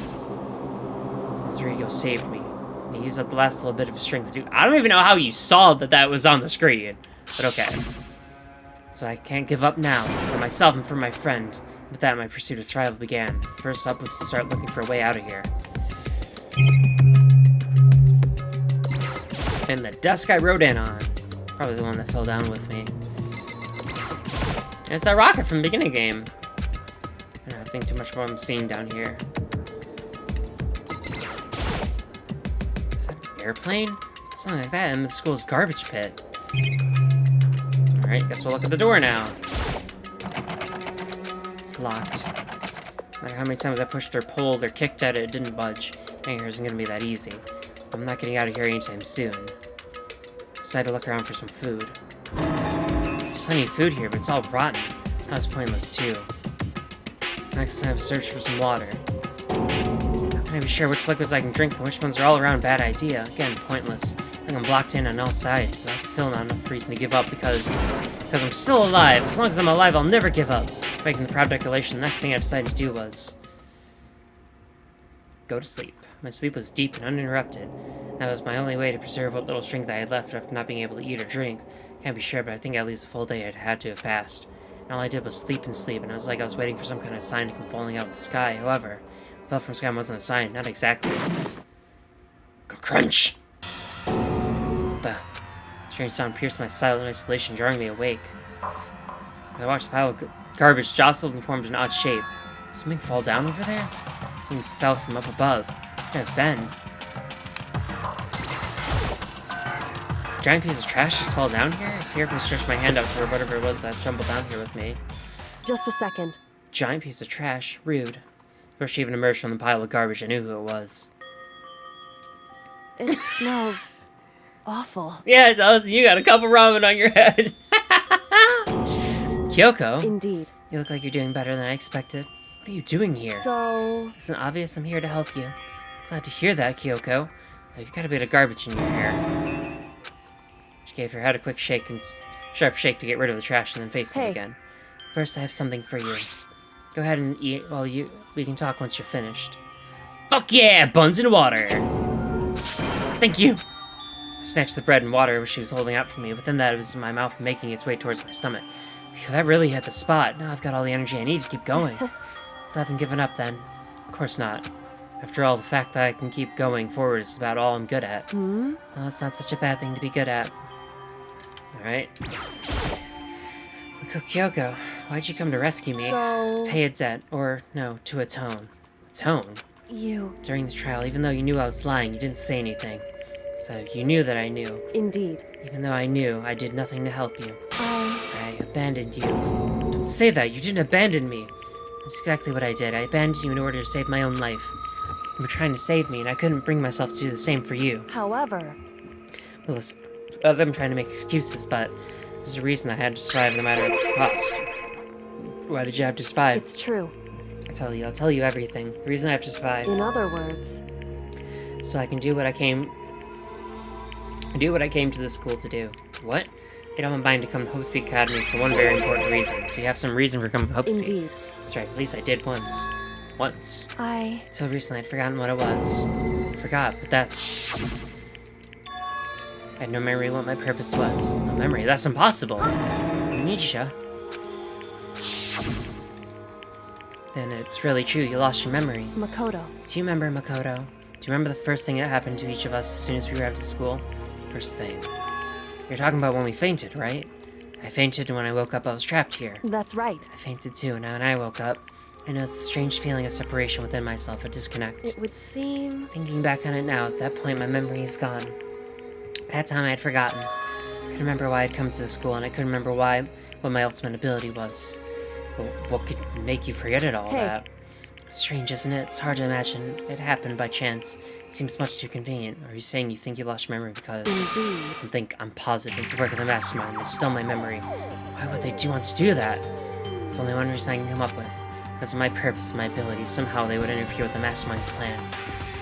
Alter Ego saved me. And he used up the last little bit of his strength to do. I don't even know how you saw that was on the screen. But okay. So I can't give up now. For myself and for my friend. With that, my pursuit of survival began. First up was to start looking for a way out of here. And the desk I rode in on. Probably the one that fell down with me. And it's that rocket from the beginning game. I don't think too much about what I'm seeing down here. Is that an airplane? Something like that in the school's garbage pit. Alright, guess we'll look at the door now. It's locked. No matter how many times I pushed or pulled or kicked at it, it didn't budge. Getting here isn't gonna be that easy. I'm not getting out of here anytime soon. Decided to look around for some food. There's plenty of food here, but it's all rotten. That was pointless too. Next, I have to search for some water. How can I be sure which liquids I can drink and which ones are all around bad idea? Again, pointless. I think I'm blocked in on all sides, but that's still not enough reason to give up because I'm still alive. As long as I'm alive, I'll never give up. Making the proud declaration, the next thing I decided to do was go to sleep. My sleep was deep and uninterrupted. That was my only way to preserve what little strength I had left after not being able to eat or drink. Can't be sure, but I think at least a full day had to have passed. and all I did was sleep and sleep, and it was like I was waiting for some kind of sign to come falling out of the sky. However, fell from sky wasn't a sign, not exactly. Crunch! The strange sound pierced my silent isolation, jarring me awake. I watched the pile of garbage jostled and formed an odd shape. Did something fall down over there? Something fell from up above. What could it have been? Did a giant piece of trash just fall down here? I carefully stretched my hand out toward whatever it was that tumbled down here with me. Just a second. Giant piece of trash. Rude. Before she even emerged from the pile of garbage, I knew who it was. It smells awful. Yeah, it does. You got a cup of ramen on your head. Kyoko? Indeed. You look like you're doing better than I expected. What are you doing here? So... Isn't it obvious I'm here to help you? Glad to hear that, Kyoko. You've got a bit of garbage in your hair. She gave her head a quick shake and sharp shake to get rid of the trash and then faced me again. First, I have something for you. Go ahead and eat while we can talk once you're finished. Fuck yeah! Buns and water! Thank you! I snatched the bread and water which she was holding out for me. Within that, it was in my mouth making its way towards my stomach. Phew, that really hit the spot. Now I've got all the energy I need to keep going. Still haven't given up then. Of course not. After all, the fact that I can keep going forward is about all I'm good at. Well, that's not such a bad thing to be good at. Alright. Kyoko, why'd you come to rescue me? So... To pay a debt, or, no, to atone. Atone? You... During the trial, even though you knew I was lying, you didn't say anything. So, you knew that I knew. Indeed. Even though I knew, I did nothing to help you. I abandoned you. Don't say that, you didn't abandon me. That's exactly what I did. I abandoned you in order to save my own life. You were trying to save me, and I couldn't bring myself to do the same for you. However... Well, listen, I'm trying to make excuses, but there's a reason I had to survive no matter the cost. Why did you have to survive? It's true. I'll tell you everything. The reason I have to survive. In other words... So I can do what I came to this school to do. What? Made up my mind to come to Hope's Peak Academy for one very important reason. So you have some reason for coming to Hope's Peak. Indeed. That's right, at least I did once. Once. I... Until recently I'd forgotten what it was. Forgot, but that's... I had no memory of what my purpose was. No memory? That's impossible! Amnesia? Then it's really true, you lost your memory. Makoto. Do you remember, Makoto? Do you remember the first thing that happened to each of us as soon as we arrived at school? First thing. You're talking about when we fainted, right? I fainted, and when I woke up I was trapped here. That's right. I fainted too, and now when I woke up, I noticed a strange feeling of separation within myself, a disconnect. It would seem... Thinking back on it now, at that point my memory is gone. At that time I had forgotten. I couldn't remember why I'd come to the school, and I couldn't remember what my ultimate ability was. Well, what could make you forget it all that? Strange, isn't it? It's hard to imagine it happened by chance. It seems much too convenient. Are you saying you think you lost your memory because... Indeed. I think I'm positive it's the work of the mastermind. They stole my memory. Why would they want to do that? It's only one reason I can come up with. Because of my purpose and my ability. Somehow they would interfere with the mastermind's plan.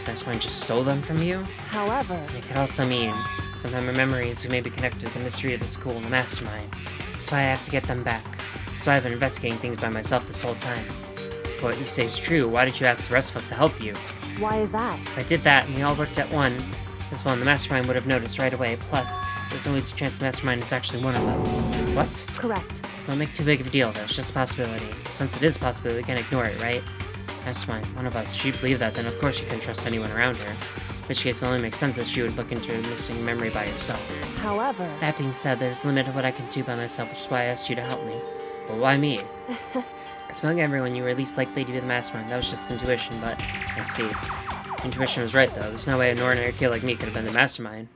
The mastermind just stole them from you? However... It could also mean sometimes my memories may be connected to the mystery of the school and the mastermind. That's why I have to get them back. That's why I've been investigating things by myself this whole time. If what you say is true, why did you ask the rest of us to help you? Why is that? If I did that and we all worked at one, the mastermind would have noticed right away. Plus, there's always a chance the mastermind is actually one of us. What? Correct. Don't make too big of a deal of it. It's just a possibility. Since it is a possibility, we can't ignore it, right? Mastermind, one of us. If she believed that, then of course she couldn't trust anyone around her. In which case, it only makes sense that she would look into her missing memory by herself. However... That being said, there's a limit to what I can do by myself, which is why I asked you to help me. Well, why me? Among everyone, you were least likely to be the mastermind. That was just intuition, but I see. Intuition was right, though. There's no way an ordinary kid like me could have been the mastermind.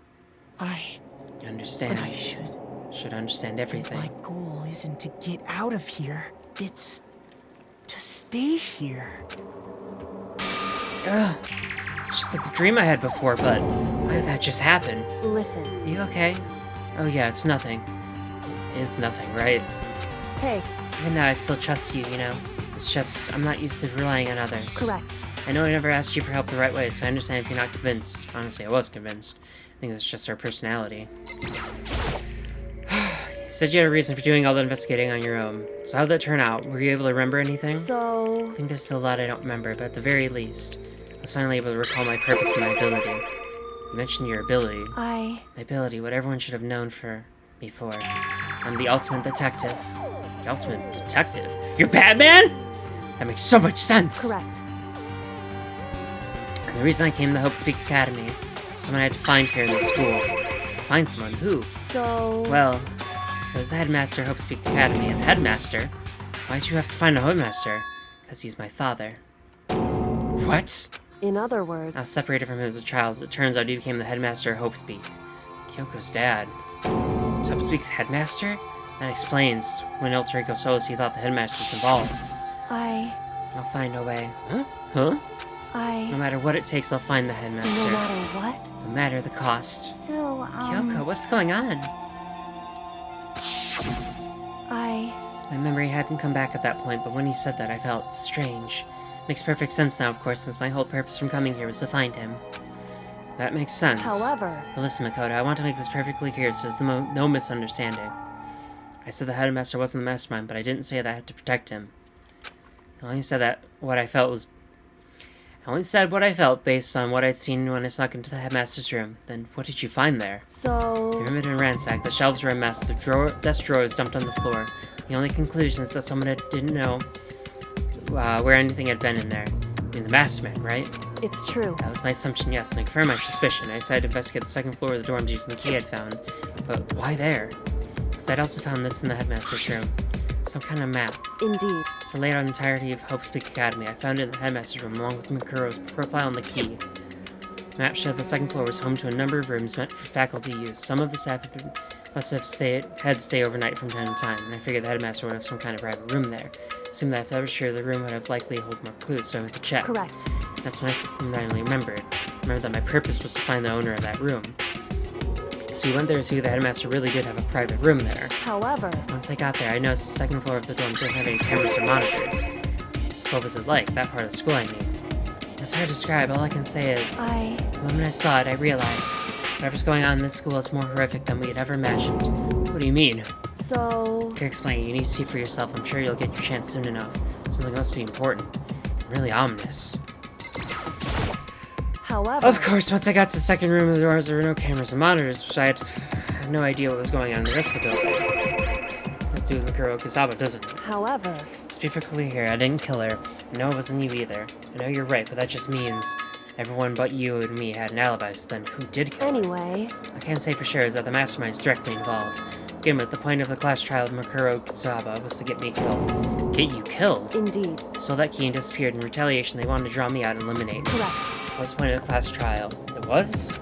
I understand. But I should understand everything. My goal isn't to get out of here. It's to stay here. Ugh. It's just like the dream I had before, but why did that just happen? Listen. You okay? Oh yeah, it's nothing. It is nothing, right? Hey. Even though I still trust you, you know? It's just, I'm not used to relying on others. Correct. I know I never asked you for help the right way, so I understand if you're not convinced. Honestly, I was convinced. I think that's just our personality. You said you had a reason for doing all the investigating on your own. So how'd that turn out? Were you able to remember anything? So... I think there's still a lot I don't remember, but at the very least, I was finally able to recall my purpose and my ability. You mentioned your ability. My ability, what everyone should have known for me for. I'm the ultimate detective. The ultimate detective? You're Batman? That makes so much sense! Correct. And the reason I came to the Hope Speak Academy, someone I had to find here in the school. Find someone? Who? So... Well, it was the headmaster of Hope Speak Academy, and the headmaster? Why'd you have to find a headmaster? Because he's my father. What? In other words... I was separated from him as a child. As it turns out, he became the headmaster of Hope Speak. Kyoko's dad. Is Hope Speak's headmaster? That explains when El Torrico told us he thought the headmaster was involved. I'll find a way. Huh? Huh? No matter what it takes, I'll find the headmaster. No matter what? No matter the cost. So, Kyoko, what's going on? My memory hadn't come back at that point, but when he said that, I felt strange. Makes perfect sense now, of course, since my whole purpose from coming here was to find him. That makes sense. However... But listen, Makoto, I want to make this perfectly clear so there's no misunderstanding. I said the headmaster wasn't the mastermind, but I didn't say that I had to protect him. I only said what I felt based on what I'd seen when I snuck into the headmaster's room. Then what did you find there? So... The room had been ransacked, the shelves were a mess, the desk drawers dumped on the floor. The only conclusion is that someone didn't know where anything had been in there. I mean, the mastermind, right? It's true. That was my assumption, yes, and I confirmed my suspicion. I decided to investigate the second floor of the dorms using the key I'd found. But why there? Because I'd also found this in the headmaster's room. Some kind of map. Indeed. It's laid out entirety of Hope Speak Academy. I found it in the headmaster's room along with Makuro's profile and the key. The map showed the second floor was home to a number of rooms meant for faculty use. Some of the staff must have had to stay overnight from time to time, and I figured the headmaster would have some kind of private room there. Assumed that if that was true, the room would have likely hold more clues, so I went to check. Correct. That's when I finally remembered. Remembered that my purpose was to find the owner of that room. So we went there to see if the headmaster really did have a private room there. However... Once I got there, I noticed the second floor of the dorm didn't have any cameras or monitors. So what was it like? That part of the school, I mean. It's hard to describe. All I can say is... The moment I saw it, I realized whatever's going on in this school is more horrific than we had ever imagined. What do you mean? So... Can't explain. You need to see for yourself. I'm sure you'll get your chance soon enough. Sounds like it must be important. And really ominous. However... Of course, once I got to the second room of the doors, there were no cameras and monitors, so I had no idea what was going on in the rest of the building. Let's do with Mikuro Kazaba, doesn't it? However... Let's be perfectly clear, I didn't kill her. I know it wasn't you either. I know you're right, but that just means everyone but you and me had an alibi, so then who did kill her? Anyway... I can't say for sure is that the mastermind is directly involved. Begin with, the point of the class trial of Mikuro Kazaba was to get me killed. Get you killed? Indeed. Stole that key and disappeared. In retaliation, they wanted to draw me out and eliminate me. Correct. That was the point of the class trial. It was?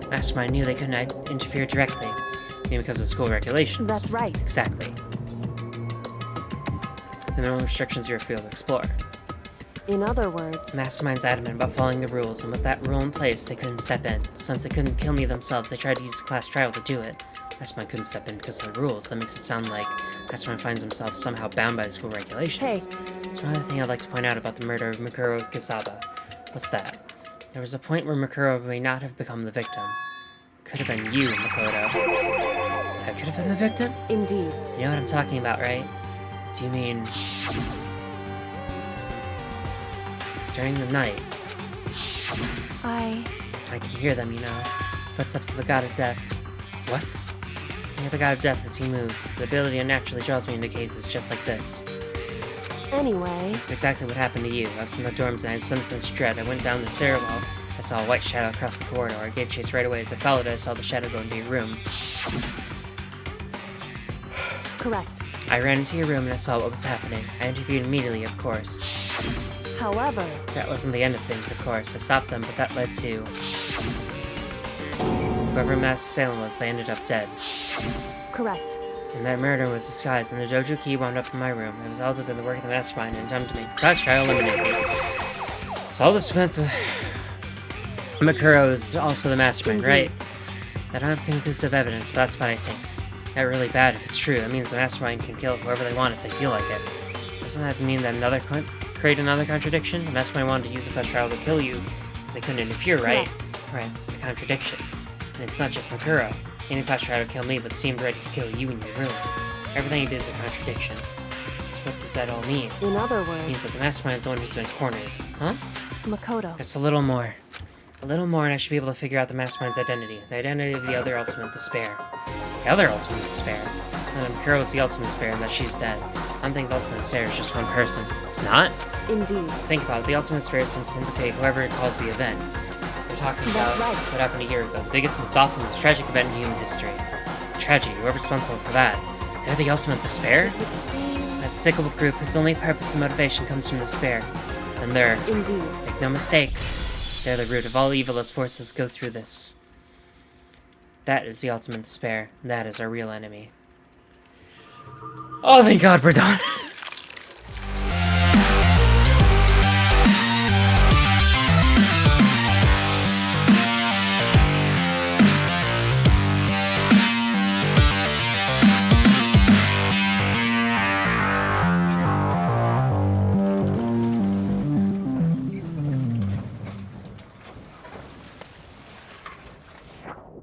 Mastermind knew they couldn't interfere directly. Maybe because of school regulations. That's right. Exactly. There are no restrictions you're free to explore. In other words... Mastermind's adamant about following the rules, and with that rule in place, they couldn't step in. Since they couldn't kill me themselves, they tried to use the class trial to do it. Mastermind couldn't step in because of the rules. That makes it sound like Mastermind finds himself somehow bound by school regulations. Hey. There's one other thing I'd like to point out about the murder of Mikuro Kazaba. What's that? There was a point where Mikuro may not have become the victim. Could have been you, Makoto. I could have been the victim? Indeed. You know what I'm talking about, right? Do you mean... during the night? I can hear them, you know. Footsteps of the god of death. What? I hear the god of death as he moves. The ability unnaturally draws me into cases just like this. Anyway... This is exactly what happened to you. I was in the dorms and I had some sense of dread. I went down the stairwell. I saw a white shadow across the corridor. I gave chase right away. As I followed it, I saw the shadow go into your room. Correct. I ran into your room and I saw what was happening. I interviewed immediately, of course. However... That wasn't the end of things, of course. I stopped them, but that led to... whoever mass assailant was, they ended up dead. Correct. And that murder was disguised, and the dojo key wound up in my room. It was all to be the work of the mastermind and attempt to make the class trial eliminate me. So all this meant to... Mikuro is also the mastermind, Indeed. right? I don't have conclusive evidence, but that's what I think. Not really bad if it's true. That means the mastermind can kill whoever they want if they feel like it. Doesn't that mean that create another contradiction? The mastermind wanted to use the class trial to kill you because they couldn't interfere, right? Right, that's a contradiction. And it's not just Mikuro. He didn't class trial to kill me, but seemed ready to kill you in your room. Everything he did is a contradiction. So what does that all mean? In other It means words... that the mastermind is the one who's been cornered. Huh? Makoto. Just a little more. A little more and I should be able to figure out the mastermind's identity. The identity of the other ultimate despair. The other ultimate despair? that Imperial is the ultimate despair and that she's dead. I don't think the ultimate despair is just one person. It's not? Indeed. Think about it. The ultimate despair seems to sympathize whoever calls the event. We're talking about what happened a year ago. The biggest, most awful, most tragic event in human history. Tragedy. Whoever's responsible for that. They're the ultimate despair? That despicable group whose only purpose and motivation comes from despair. And they're... Indeed. Make no mistake. They're the root of all evil as forces go through this. That is the ultimate despair. That is our real enemy. Oh, thank God we're done.